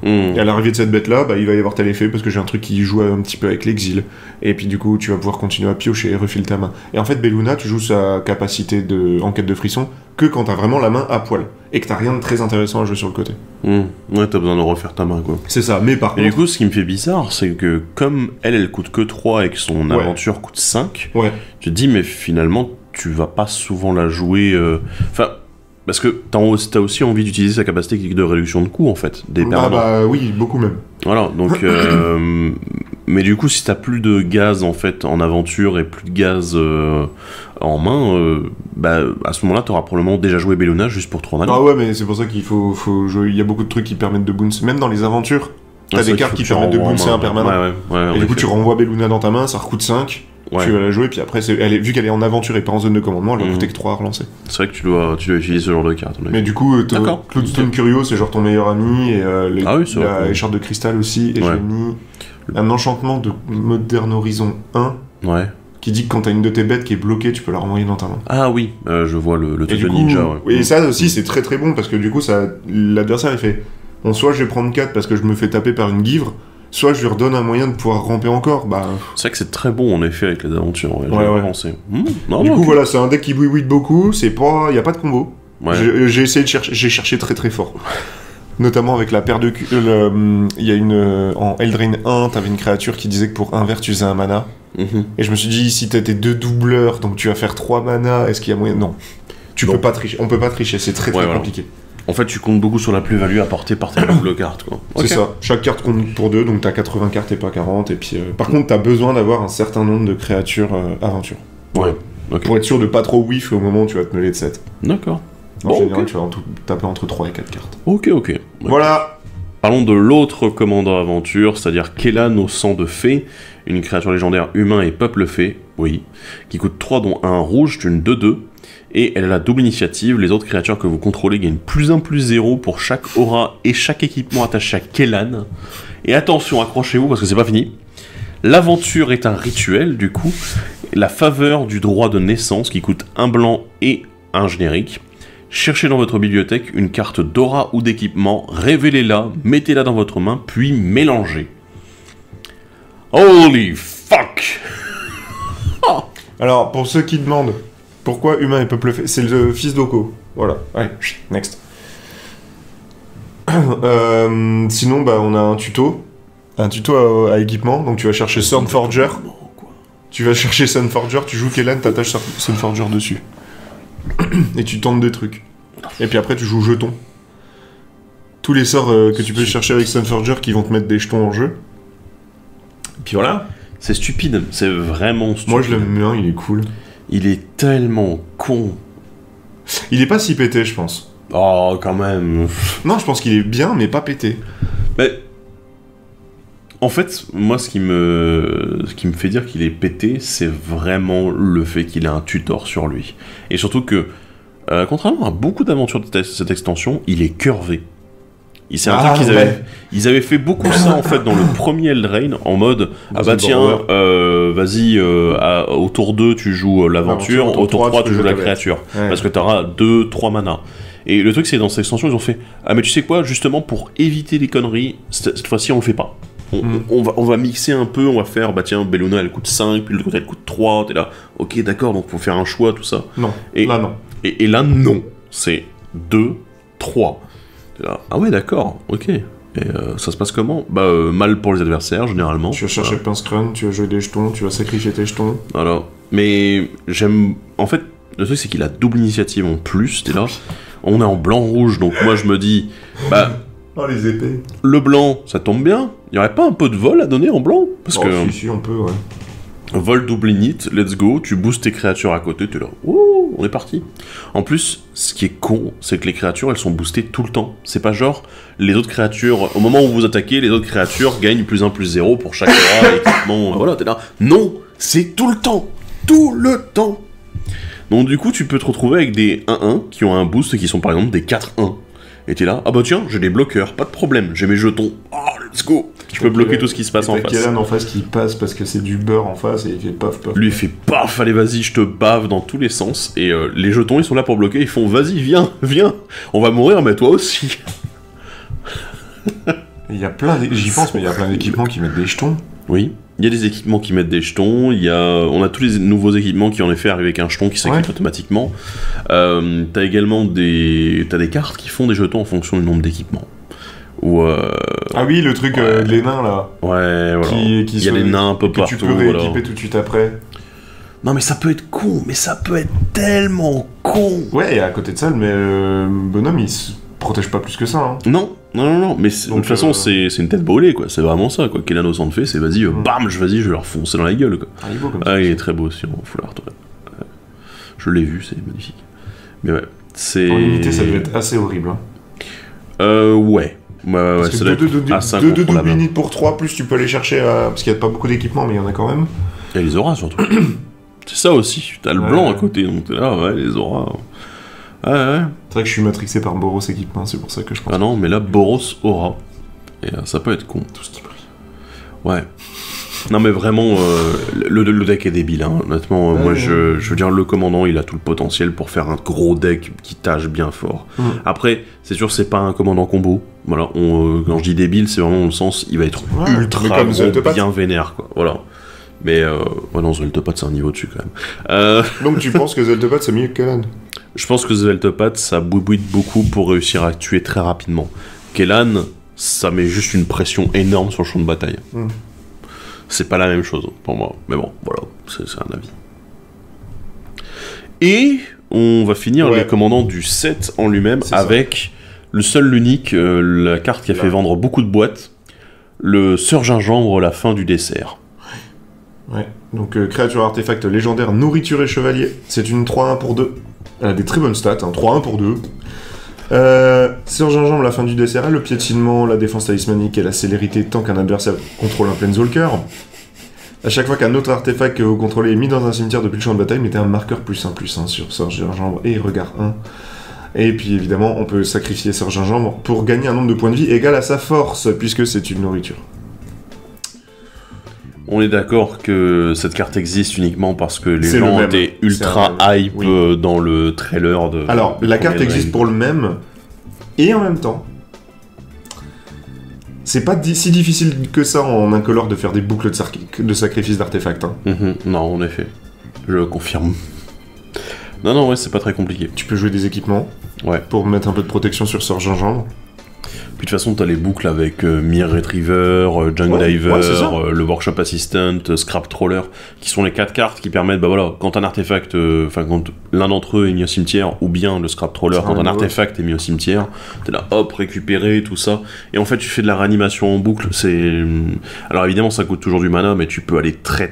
Et à l'arrivée de cette bête-là, bah, il va y avoir tel effet parce que j'ai un truc qui joue un petit peu avec l'exil. Et puis du coup, tu vas pouvoir continuer à piocher et refiler ta main. Et en fait, Belluna, tu joues sa capacité de enquête de frisson que quand t'as vraiment la main à poil. Et que t'as rien de très intéressant à jouer sur le côté. Ouais, t'as besoin de refaire ta main, quoi. C'est ça, mais par Et contre... du coup, ce qui me fait bizarre, c'est que comme elle coûte que 3 et que son Ouais. aventure coûte 5, Ouais. tu te dis, mais finalement, tu vas pas souvent la jouer... Enfin, parce que t'as aussi envie d'utiliser sa capacité de réduction de coût, en fait, des permanents. Bah oui, beaucoup même. Voilà, donc... mais du coup, si t'as plus de gaz, en fait, en aventure et plus de gaz en main, bah, à ce moment-là, t'auras probablement déjà joué Belluna juste pour 3 mana. Ah ouais, mais c'est pour ça qu'il faut jouer. Il y a beaucoup de trucs qui permettent de bounce. Même dans les aventures, t'as Ouais, c'est des vrai cartes qu'il qui faut que permettent de tu renvoies bouncer en un main. permanent. Ouais, Et du coup, tu renvoies Belluna dans ta main, ça recoûte 5. Ouais. Tu vas la jouer, puis après, vu qu'elle est en aventure et pas en zone de commandement, elle va coûter que 3 à relancer. C'est vrai que tu dois utiliser ce genre de carte. Mais du coup, D'accord. Cloudstone Curio, c'est genre ton meilleur ami, et Ah oui, c'est vrai. la écharpe de cristal aussi, et Ouais. j'ai mis un enchantement de Modern Horizon 1 ouais. qui dit que quand t'as une de tes bêtes qui est bloquée, tu peux la renvoyer dans ta main. Ah oui, je vois le Et truc du de coup, ninja, ouais. et ça aussi, c'est très très bon parce que du coup, l'adversaire il fait bon, soit je vais prendre 4 parce que je me fais taper par une guivre, soit je lui redonne un moyen de pouvoir ramper encore. Bah, C'est vrai que c'est très bon en effet avec les aventures, ouais, Ouais, j'avais ouais. pensé. Non, du coup, ok. voilà, c'est un deck qui bouille beaucoup, y a pas de combo. Ouais. J'ai essayé de chercher, j'ai cherché très très fort. Notamment avec la paire de il y a en Eldraine 1, t'avais une créature qui disait que pour un vert tu faisais un mana. Mhm. Et je me suis dit, si t'as tes 2 doubleurs, donc tu vas faire 3 mana, est-ce qu'il y a moyen? Non. Non. Peux pas tricher. On peut pas tricher, c'est très très Ouais, voilà. compliqué. En fait, tu comptes beaucoup sur la plus-value apportée par ta double carte, quoi. C'est Ok. ça. Chaque carte compte pour 2, donc t'as 80 cartes et pas 40. Et puis, par contre, t'as besoin d'avoir un certain nombre de créatures aventure. Ouais. Ok. Pour être sûr de pas trop whiff au moment où tu vas te mêler de 7. D'accord. En Bon, général, ok. tu vas taper entre 3 et 4 cartes. Ok. Ouais. Voilà. Parlons de l'autre commandant aventure, c'est-à-dire Kellan au sang de fée, une créature légendaire humain et peuple fée, oui, qui coûte 3 dont 1 rouge, c'est une 2-2, Et elle a la double initiative, les autres créatures que vous contrôlez gagnent +1/+0 pour chaque aura et chaque équipement attaché à Kellan. Et attention, accrochez-vous parce que c'est pas fini. L'aventure est un rituel, du coup. La faveur du droit de naissance qui coûte 1 blanc et un générique. Cherchez dans votre bibliothèque une carte d'aura ou d'équipement, révélez-la, mettez-la dans votre main, puis mélangez. Holy fuck! Alors, pour ceux qui demandent pourquoi humain et peuple fait, c'est le fils d'Oko. Voilà, ouais, next. Sinon, bah, on a un tuto à équipement, donc tu vas chercher Sunforger. Tu vas chercher Sunforger, tu joues Kellan, t'attaches Sunforger dessus. Et tu tentes des trucs. Et puis après, tu joues jeton. Tous les sorts que tu peux chercher avec Sunforger qui vont te mettre des jetons en jeu. Et puis voilà. C'est stupide, c'est vraiment stupide. Moi, je l'aime bien, il est cool. Il est tellement con. Il est pas si pété, je pense. Oh, quand même. Non, je pense qu'il est bien, mais pas pété. Mais... En fait, moi, ce qui me fait dire qu'il est pété, c'est vraiment le fait qu'il a un tutor sur lui. Et surtout que, contrairement à beaucoup d'aventures de cette extension, il est curvé. C'est un truc ils avaient fait beaucoup ça, en fait, dans le premier Eldrain, en mode, ah bah tiens, vas-y, au tour 2, tu joues l'aventure, au tour 3, tu joues la créature. Ouais. Parce que t'auras 2-3 manas. Et le truc, c'est dans cette extension, ils ont fait, ah mais tu sais quoi, justement, pour éviter les conneries, cette fois-ci, on le fait pas. On va mixer un peu, on va faire, bah tiens, Bellona elle coûte 5, puis l'autre côté elle coûte 3, t'es là, ok d'accord, donc faut faire un choix, tout ça. Non, là non. Et là non, c'est 2, 3. T'es là, ah ouais d'accord, ok. Et ça se passe comment? Bah mal pour les adversaires, généralement. Tu vas chercher Pince Crun, tu vas jouer des jetons, tu vas sacrifier tes jetons. Voilà, mais j'aime... En fait, le truc c'est qu'il a double initiative en plus, t'es là, on est en blanc-rouge, donc moi je me dis, bah... Oh, les épées. Le blanc, ça tombe bien. Il y aurait pas un peu de vol à donner en blanc? Parce que... Si, on peut, ouais. Vol double init, let's go, tu boostes tes créatures à côté, t'es là, ouh, on est parti. En plus, ce qui est con, c'est que les créatures, elles sont boostées tout le temps. C'est pas genre, les autres créatures, au moment où vous attaquez, les autres créatures gagnent +1/+0 pour chaque aura, équipement, voilà, t'es là. Non, c'est tout le temps. Tout le temps. Donc du coup, tu peux te retrouver avec des 1-1 qui ont un boost qui sont par exemple des 4-1. Et t'es là, ah bah tiens, j'ai des bloqueurs, pas de problème, j'ai mes jetons, oh let's go. Je peux bloquer tout ce qui se passe en face. Kellan en face qui passe parce que c'est du beurre en face et il fait paf paf. Lui il fait paf, allez vas-y, je te bave dans tous les sens. Et les jetons ils sont là pour bloquer, ils font vas-y, viens, on va mourir mais toi aussi. Il y a plein, j'y pense, mais il y a plein d'équipements qui mettent des jetons. Oui, il y a des équipements qui mettent des jetons, on a tous les nouveaux équipements qui en effet arrivent avec un jeton qui s'active automatiquement. T'as également des cartes qui font des jetons en fonction du nombre d'équipements. Ah oui, le truc de les nains là. Ouais, voilà. Il y a des nains un peu partout. Que tu peux rééquiper tout de suite après. Non mais ça peut être con, mais ça peut être tellement con. Ouais, et à côté de ça, le bonhomme il se protège pas plus que ça. Hein. Non, mais de toute façon c'est une tête brûlée quoi, c'est vraiment ça quoi. Kellan au centre fait, c'est vas-y, bam, je vais leur foncer dans la gueule quoi. Il est beau comme ça. Il est très beau aussi en full art. Ouais. Je l'ai vu, c'est magnifique. Mais ouais, c'est... En unité ça devait être assez horrible. Hein. Ouais. Ouais, ça doit être 2 double minutes pour 3, plus tu peux aller chercher, parce qu'il n'y a pas beaucoup d'équipements, mais il y en a quand même. Et les auras surtout. C'est ça aussi, t'as le blanc à côté, donc t'es là, ouais, les auras. Ouais. C'est vrai que je suis matrixé par Boros équipement, c'est pour ça que je pense. Ah non, mais là, Boros aura. Et ça peut être con. Tout ce qui brille. Ouais. Non mais vraiment, le deck est débile, hein. Honnêtement, moi je veux dire, le commandant il a tout le potentiel pour faire un gros deck qui tâche bien fort. Après, c'est sûr c'est pas un commandant combo, voilà, quand je dis débile, c'est vraiment dans le sens, il va être ultra gros, bien vénère, quoi, voilà. Mais, ouais non, Zweltopad c'est un niveau dessus quand même. Donc tu penses que Zweltopad c'est mieux que Kellan? Je pense que Zweltopad ça boubouite beaucoup pour réussir à tuer très rapidement. Kellan, ça met juste une pression énorme sur le champ de bataille. C'est pas la même chose pour moi, mais bon, voilà, c'est un avis. Et on va finir les commandants du set en lui-même avec le seul, l'unique, la carte qui a fait vendre beaucoup de boîtes, le Sir Gingembre, la fin du dessert. Ouais, donc créature artefact légendaire, nourriture et chevalier, c'est une 3-1 pour 2. Elle a des très bonnes stats, hein, 3-1 pour 2. Sir Gingembre, la fin du dessert, le piétinement, la défense talismanique et la célérité tant qu'un adversaire contrôle un Planeswalker. À chaque fois qu'un autre artefact que vous contrôlez est mis dans un cimetière depuis le champ de bataille, mettez un marqueur +1/+1 sur Sir Gingembre et regard 1. Et puis évidemment, on peut sacrifier Sir Gingembre pour gagner un nombre de points de vie égal à sa force, puisque c'est une nourriture. On est d'accord que cette carte existe uniquement parce que les gens étaient ultra hype dans le trailer de... Alors, la carte existe pour le même, et en même temps, c'est pas si difficile que ça en incolore de faire des boucles de sacrifice d'artefacts. Hein. Non, en effet. Je confirme. Non, ouais, c'est pas très compliqué. Tu peux jouer des équipements pour mettre un peu de protection sur Sir Gingembre. Puis de toute façon, t'as les boucles avec Mir Retriever, Junk Diver, le Workshop Assistant, Scrap Trawler, qui sont les 4 cartes qui permettent, bah voilà, quand un artefact, quand l'un d'entre eux est mis au cimetière, ou bien le Scrap Trawler, quand un artefact est mis au cimetière, t'es là, hop, récupérer, tout ça. Et en fait, tu fais de la réanimation en boucle, c'est... Alors évidemment, ça coûte toujours du mana, mais tu peux aller très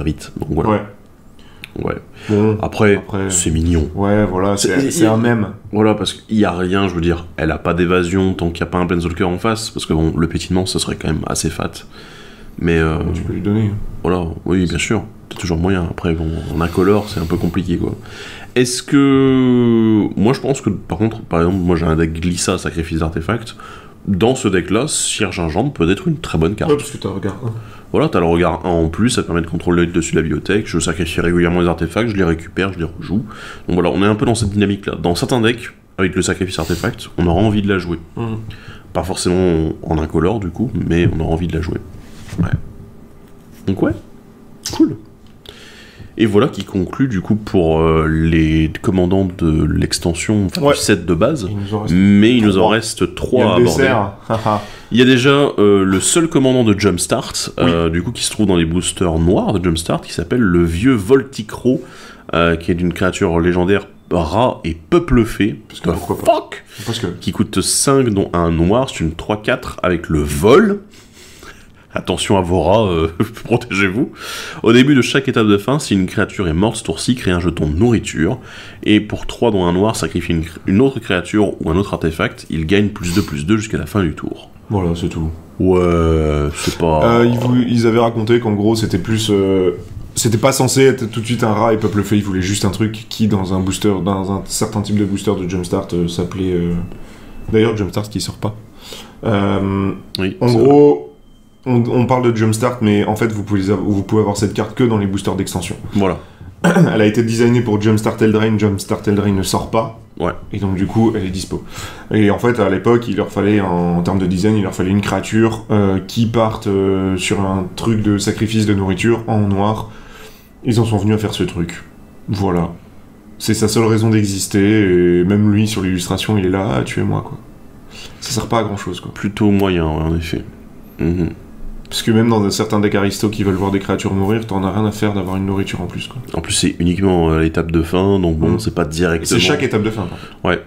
vite. Donc voilà. Ouais. Bon, après c'est mignon. Ouais, voilà, c'est un mème. Voilà, parce qu'il y a rien, je veux dire, elle a pas d'évasion tant qu'il n'y a pas un Planeswalker en face, parce que bon, le pétinement, ça serait quand même assez fat. Mais tu peux lui donner. Voilà, oui, bien sûr, t'as toujours moyen. Après, bon, en incolore, c'est un peu compliqué, quoi. Est-ce que... Moi, je pense que, par contre, par exemple, moi j'ai un deck Glissa, sacrifice d'artefact. Dans ce deck-là, Sir Gingembre peut être une très bonne carte. Ouais, parce que t'as un regard 1. Voilà, t'as le regard 1 en plus, ça te permet de contrôler le dessus de la bibliothèque, je sacrifie régulièrement les artefacts, je les récupère, je les rejoue. Donc voilà, on est un peu dans cette dynamique-là. Dans certains decks, avec le sacrifice artefact, on aura envie de la jouer. Pas forcément en incolore du coup, mais on aura envie de la jouer. Ouais. Donc ouais, cool. Et voilà qui conclut du coup pour les commandants de l'extension, du set de base. Il nous en reste 3 à aborder. Il y a déjà le seul commandant de Jumpstart, du coup qui se trouve dans les boosters noirs de Jumpstart, qui s'appelle le vieux Volticro, qui est d'une créature légendaire rat et peuple fée, qui coûte 5 dont un noir, c'est une 3/4 avec le vol. Attention à vos rats, protégez-vous. Au début de chaque étape de fin, si une créature est morte ce tour-ci, crée un jeton de nourriture. Et pour 3 dont un noir, sacrifie une autre créature ou un autre artefact, il gagne +2/+2 jusqu'à la fin du tour. Voilà, c'est tout. Ouais, c'est pas... Ils avaient raconté qu'en gros, c'était plus... C'était pas censé être tout de suite un rat et peuple fée, ils voulaient juste un truc qui, dans un booster, dans un certain type de booster de Jumpstart, s'appelait... D'ailleurs, Jumpstart qui sort pas. Oui, en gros... On parle de Jumpstart, mais en fait, vous pouvez avoir cette carte que dans les boosters d'extension. Voilà. Elle a été designée pour Jumpstart Eldraine ne sort pas. Ouais. Et donc, du coup, elle est dispo. Et en fait, à l'époque, il leur fallait, en termes de design, il leur fallait une créature qui parte sur un truc de sacrifice de nourriture en noir. Ils en sont venus à faire ce truc. Voilà. C'est sa seule raison d'exister, et même lui, sur l'illustration, il est là, tuez-moi, quoi. Ça sert pas à grand-chose, quoi. Plutôt moyen, en effet. Parce que même dans certains decks aristos qui veulent voir des créatures mourir, t'en as rien à faire d'avoir une nourriture en plus, quoi. En plus, c'est uniquement à l'étape de fin, donc bon, c'est pas directement... C'est chaque étape de fin, quoi. Ouais.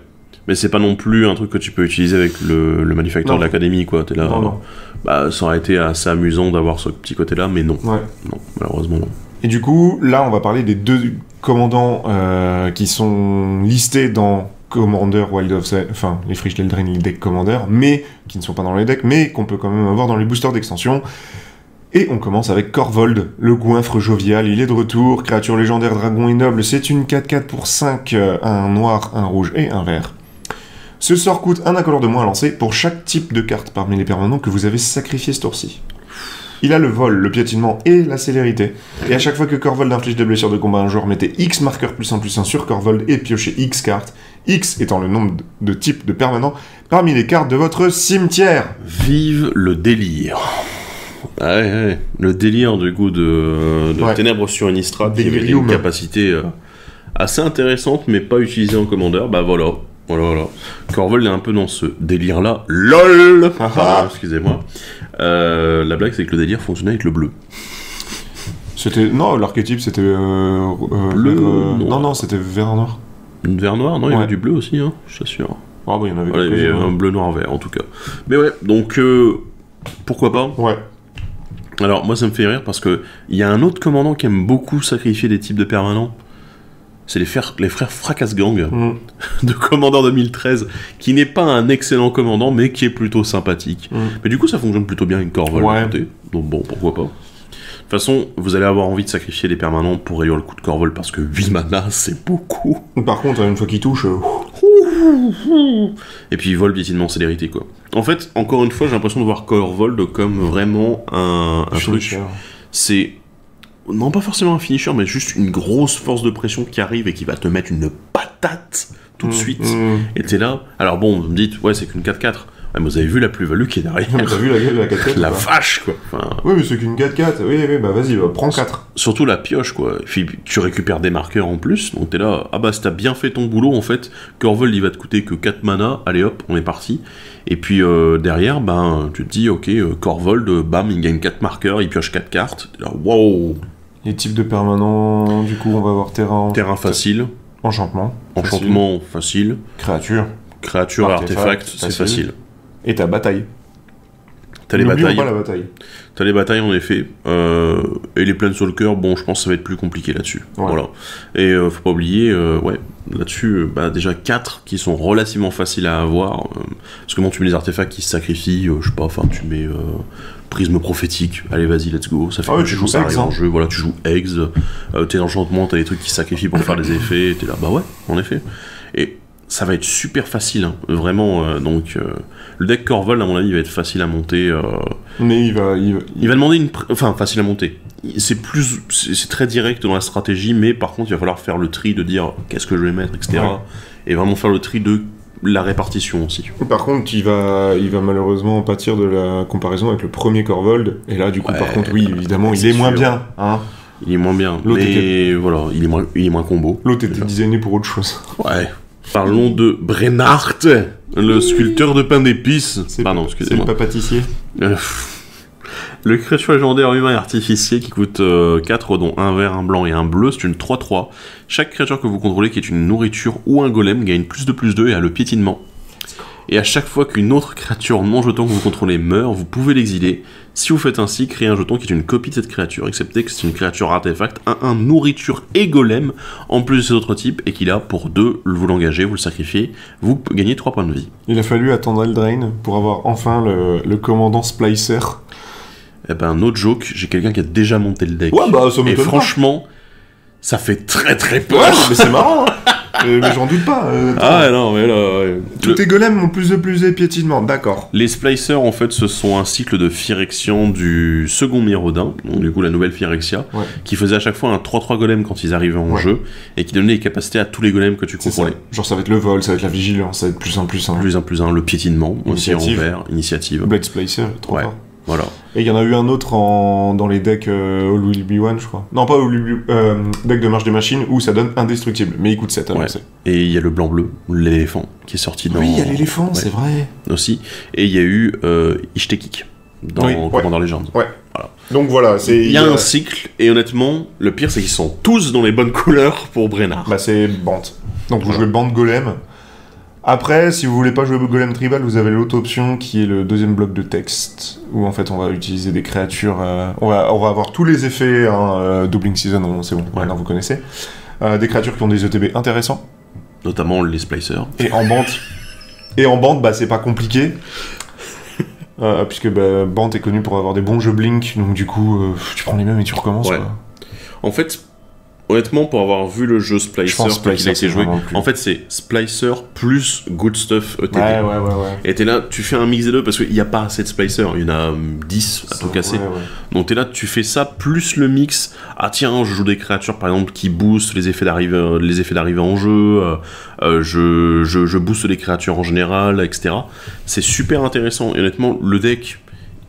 Mais c'est pas non plus un truc que tu peux utiliser avec le manufacteur de l'académie, quoi. T'es là... Non. Bah, ça aurait été assez amusant d'avoir ce petit côté-là, mais non. Ouais. Non, malheureusement, non. Et du coup, là, on va parler des 2 commandants qui sont listés dans... Commander, Wild of Sea, enfin les Friches d'Eldraine, les decks Commander, mais qui ne sont pas dans les decks, mais qu'on peut quand même avoir dans les boosters d'extension. Et on commence avec Korvold, le goinfre jovial, il est de retour, créature légendaire, dragon et noble, c'est une 4/4 pour 5, un noir, un rouge et un vert. Ce sort coûte un incolore de moins à lancer pour chaque type de carte parmi les permanents que vous avez sacrifié ce tour-ci. Il a le vol, le piétinement et la célérité. Et à chaque fois que Korvold inflige des blessures de combat à un joueur, mettez X marqueur +1/+1 sur Korvold et piochez X cartes. X étant le nombre de types de permanents parmi les cartes de votre cimetière. Vive le délire. Ouais. Le délire du coup de Ténèbres sur Innistrad, qui avait une capacité assez intéressante, mais pas utilisée en commandeur. Bah voilà. Korvold est un peu dans ce délire-là. LOL. Excusez-moi. La blague, c'est que le délire fonctionnait avec le bleu. Non, l'archétype, c'était... bleu, non, c'était vert noir. Vert noir? Non, il y avait du bleu aussi, hein, je t'assure. Ah bah, il y en avait voilà, il y avait un bleu, noir, vert, en tout cas. Mais ouais, donc, pourquoi pas? Ouais. Alors, moi, ça me fait rire, parce que il y a un autre commandant qui aime beaucoup sacrifier des types de permanents. C'est les frères Fracas-Gang de Commander 2013, qui n'est pas un excellent commandant, mais qui est plutôt sympathique. Mais du coup, ça fonctionne plutôt bien avec Korvold. Ouais. Donc bon, pourquoi pas. De toute façon, vous allez avoir envie de sacrifier les permanents pour réduire le coût de Corvol parce que 8 mana, c'est beaucoup. Par contre, une fois qu'il touche... Et puis, vol, piétinement, célérité, quoi. En fait, encore une fois, j'ai l'impression de voir Corvold comme vraiment un truc... C'est... Non, pas forcément un finisher, mais juste une grosse force de pression qui arrive et qui va te mettre une patate tout de suite. Et t'es là... Alors bon, vous me dites, ouais, c'est qu'une 4-4. Ouais, mais vous avez vu la plus-value qui est derrière. T'as vu la gueule de la 4-4 La vache, quoi. Enfin... Oui, mais c'est qu'une 4-4. Oui, bah vas-y, prends 4. Surtout la pioche, quoi. Puis tu récupères des marqueurs en plus, donc t'es là, ah bah si t'as bien fait ton boulot, en fait, Corvold, il va te coûter que 4 mana, allez hop, on est parti. Et puis derrière, ben, tu te dis, ok, Corvold, bam, il gagne 4 marqueurs, il pioche 4 cartes. T'es là, wow. Les types de permanents, du coup, on va avoir terrain... Terrain facile. Enchantement. Enchantement facile. Créature. Créature, artefact, c'est facile. Et ta bataille. T'as les batailles. Pas la bataille. T'as les batailles en effet. Et les Planeswalkers, bon, je pense que ça va être plus compliqué là-dessus. Ouais. Voilà. Et faut pas oublier, ouais, là-dessus, bah, déjà 4 qui sont relativement faciles à avoir. Parce que bon, tu mets les artefacts qui se sacrifient, je sais pas, enfin, tu mets prisme prophétique, allez, vas-y, let's go. Ça fait tu joues ça arrive Eggs, en jeu. Voilà, tu joues Eggs, tes enchantements, t'as des trucs qui se sacrifient pour faire des effets, t'es là, bah ouais, en effet. Et ça va être super facile, hein, vraiment. Donc, le deck Corvold, à mon avis, il va être facile à monter. Mais il va demander une... Enfin, facile à monter. C'est très direct dans la stratégie, mais par contre, il va falloir faire le tri de dire qu'est-ce que je vais mettre, etc. Ouais. Et vraiment faire le tri de la répartition aussi. Par contre, il va malheureusement pâtir de la comparaison avec le premier Corvold. Et là, du coup, par contre, oui, évidemment, il est moins bien. Hein. Il est moins bien, mais voilà, il est moins combo. L'autre était designé pour autre chose. Ouais. Parlons de Brennart, le sculpteur de pain d'épices. Pardon, excusez-moi. C'est le pâtissier. Le créature légendaire humain et artificier qui coûte 4, dont un vert, un blanc et un bleu, c'est une 3-3. Chaque créature que vous contrôlez qui est une nourriture ou un golem gagne +2/+2 et a le piétinement. Et à chaque fois qu'une autre créature non jeton que vous contrôlez meurt, vous pouvez l'exiler. Si vous faites ainsi, créez un jeton qui est une copie de cette créature, excepté que c'est une créature artefact, un nourriture et golem, en plus de ces autres types, et qu'il a pour 2, vous l'engagez, vous le sacrifiez, vous gagnez 3 points de vie. Il a fallu attendre Eldraine pour avoir enfin le commandant Splicer. Eh ben, no joke, j'ai quelqu'un qui a déjà monté le deck. Ouais, bah, ça m'étonne et franchement, ça fait très très peur. Ouais, mais c'est marrant, hein. Mais j'en doute pas. Ah non, mais là... Ouais. Tous tes golems ont +2/+2 et piétinement, d'accord. Les Splicers, en fait, ce sont un cycle de Phyrexian du second Mirrodin, donc du coup la nouvelle Phyrexia, qui faisait à chaque fois un 3-3 golem quand ils arrivaient en jeu, et qui donnait les capacités à tous les golems que tu contrôlais. Genre ça va être le vol, ça va être la vigilance, ça va être +1/+1. +1/+1, le piétinement, aussi en vert, initiative. Blade Splicer, trop fort. Voilà. Et il y en a eu un autre dans les decks All Will Be One, je crois. Non, pas All Will Be... deck de marche des machines, où ça donne indestructible, mais il coûte 7 annoncé. Et il y a le blanc-bleu, l'éléphant, qui est sorti dans... Oui, il y a l'éléphant, c'est vrai. Aussi. Et il y a eu Ishtekik, dans Commander Legends. Ouais. Voilà. Donc voilà, c'est... Il y a un cycle, et honnêtement, le pire, c'est qu'ils sont tous dans les bonnes couleurs pour Brennart. Bah c'est Bant. Donc vous jouez Bant Golem. Après, si vous voulez pas jouer Golem Tribal, vous avez l'autre option qui est le deuxième bloc de texte, où en fait on va utiliser des créatures... on va avoir tous les effets, Doubling Season, c'est bon, maintenant vous connaissez. Des créatures qui ont des ETB intéressants. Notamment les Splicers. Et en Bant, bah c'est pas compliqué. Puisque Bant est connu pour avoir des bons jeux Blink, donc du coup, tu prends les mêmes et tu recommences. Ouais. Quoi. En fait... Honnêtement, pour avoir vu le jeu Splicer, qu'il a été joué, en fait c'est Splicer plus Good Stuff ETB. Ouais. Et t'es là, tu fais un mix des deux, parce qu'il n'y a pas assez de Splicer, il y en a 10 à tout casser. Donc t'es là, tu fais ça, plus le mix, ah tiens, je joue des créatures par exemple qui boostent les effets d'arrivée en jeu, je booste les créatures en général, etc. C'est super intéressant, et honnêtement, le deck...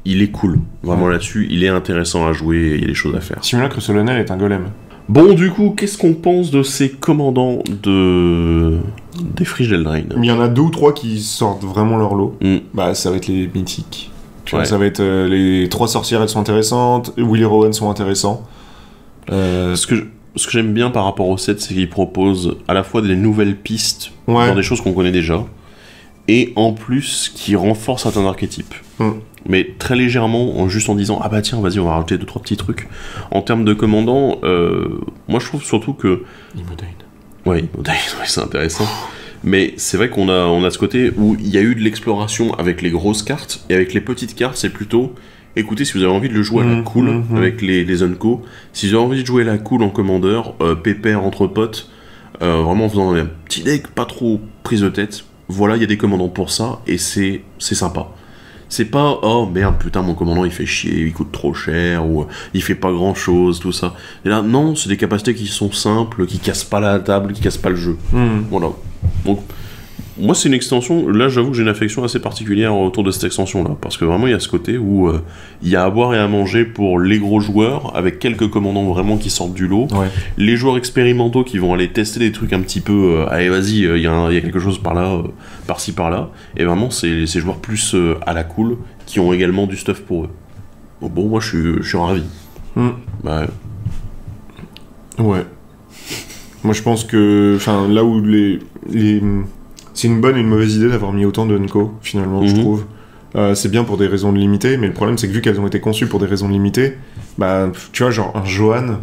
Il est cool, vraiment là-dessus, il est intéressant à jouer, il y a des choses à faire. Simulacre solennel est un golem. Bon, du coup, qu'est-ce qu'on pense de ces commandants des friches d'Eldraine? Il y en a 2 ou 3 qui sortent vraiment leur lot. Bah, ça va être les mythiques. Tu vois, ça va être les 3 sorcières, elles sont intéressantes, Willy Rowan sont intéressants. Ce que j'aime bien par rapport au set, c'est qu'ils proposent à la fois des nouvelles pistes dans des choses qu'on connaît déjà, et en plus qui renforcent certains archétypes. Mais très légèrement, juste en disant « Ah bah tiens, vas-y, on va rajouter 2-3 petits trucs ». En termes de commandants, moi je trouve surtout que... Imodain. Ouais, c'est intéressant. Mais c'est vrai qu'on a ce côté où il y a eu de l'exploration avec les grosses cartes, et avec les petites cartes, c'est plutôt écoutez, si vous avez envie de le jouer à la cool, avec les Unco, si vous avez envie de jouer à la cool en commandeur, pépère entre potes, vraiment en faisant un petit deck pas trop prise de tête, voilà, il y a des commandants pour ça, et c'est sympa. C'est pas, oh merde, putain, mon commandant il fait chier, il coûte trop cher, ou il fait pas grand chose, tout ça. Et là, non, c'est des capacités qui sont simples, qui cassent pas la table, qui cassent pas le jeu. Voilà. Donc, moi, c'est une extension, là j'avoue que j'ai une affection assez particulière autour de cette extension-là, parce que vraiment il y a ce côté où il y a à boire et à manger pour les gros joueurs, avec quelques commandants vraiment qui sortent du lot, les joueurs expérimentaux qui vont aller tester des trucs un petit peu, allez vas-y, il y a quelque chose par là, par-ci par-là, et vraiment c'est ces joueurs plus à la cool, qui ont également du stuff pour eux. Donc bon, moi je suis ravi. Bah, ouais. Moi je pense que, enfin là où c'est une bonne et une mauvaise idée d'avoir mis autant de Unco, finalement, je trouve. C'est bien pour des raisons de limité, mais le problème, c'est que vu qu'elles ont été conçues pour des raisons de limité, bah, tu vois, genre un Johan...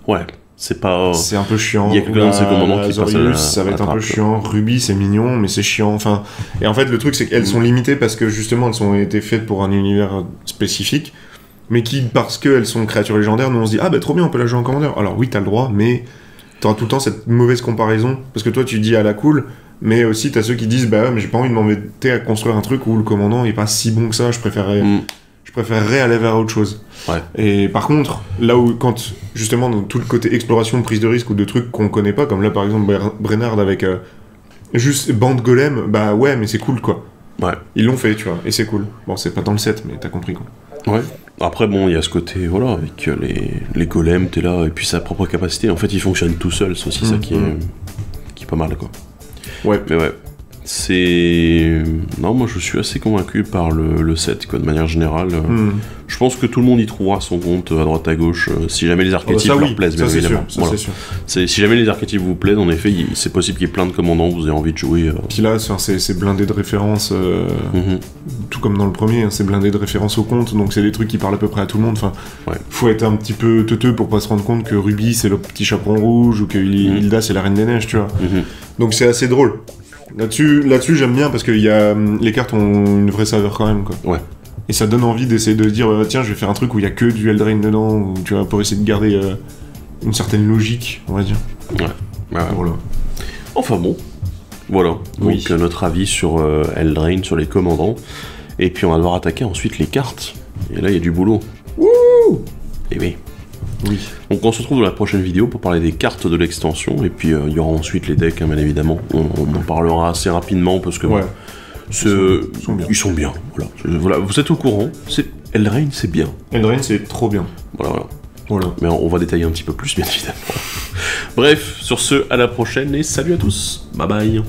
Ouais, c'est pas... C'est un peu chiant. Il y a quelqu'un de ces commandants qui passe à ça va être un peu chiant. Ruby, c'est mignon, mais c'est chiant. Enfin, et en fait, le truc, c'est qu'elles sont limitées parce que, justement, elles ont été faites pour un univers spécifique, mais qui, parce qu'elles sont créatures légendaires, nous, on se dit « Ah, bah, trop bien, on peut la jouer en commandeur. » Alors oui, t'as le droit, mais t'auras tout le temps cette mauvaise comparaison, parce que toi, tu dis à la cool... Mais aussi, t'as ceux qui disent, bah ouais, mais j'ai pas envie de m'embêter à construire un truc où le commandant est pas si bon que ça, je préférerais aller vers autre chose. Ouais. Et par contre, là où, quand, justement, dans tout le côté exploration, prise de risque ou de trucs qu'on connaît pas, comme là, par exemple, Brennard avec juste bande golem, bah ouais, mais c'est cool, quoi. Ouais. Ils l'ont fait, tu vois, et c'est cool. Bon, c'est pas dans le set, mais t'as compris, quoi. Ouais. Après, bon, il y a ce côté, voilà, avec les golems, t'es là, et puis sa propre capacité. En fait, il fonctionne tout seul, c'est aussi ça qui est pas mal, quoi. Ouais. Mais ouais, c'est... Non, moi je suis assez convaincu par le set, quoi, de manière générale. Je pense que tout le monde y trouvera son compte à droite à gauche, si jamais les archétypes leur plaisent, bien évidemment. C'est sûr. Si jamais les archétypes vous plaisent, en effet, c'est possible qu'il y ait plein de commandants que vous ayez envie de jouer. Puis là, c'est blindé de références, tout comme dans le premier, hein, c'est blindé de références au compte, donc c'est des trucs qui parlent à peu près à tout le monde. Enfin, faut être un petit peu teuteux pour pas se rendre compte que Ruby c'est le petit chaperon rouge ou que Hilda c'est la reine des neiges, tu vois. Donc c'est assez drôle. Là-dessus j'aime bien parce que les cartes ont une vraie saveur quand même, quoi. Ouais. Et ça donne envie d'essayer de dire tiens, je vais faire un truc où il y a que du Eldraine dedans, ou, tu vois, pour essayer de garder une certaine logique, on va dire. Ouais. Voilà. Enfin bon, voilà. Donc notre avis sur Eldraine, sur les commandants, et puis on va devoir attaquer ensuite les cartes. Et là il y a du boulot. Wouh. Et oui. Donc on se retrouve dans la prochaine vidéo pour parler des cartes de l'extension, et puis il y aura ensuite les decks, hein, bien évidemment. On en parlera assez rapidement parce que ils sont bien. Voilà, vous êtes au courant. Eldraine, c'est bien. Eldraine, c'est trop bien. Voilà. Mais on va détailler un petit peu plus, bien évidemment. Bref, sur ce, à la prochaine et salut à tous. Bye bye.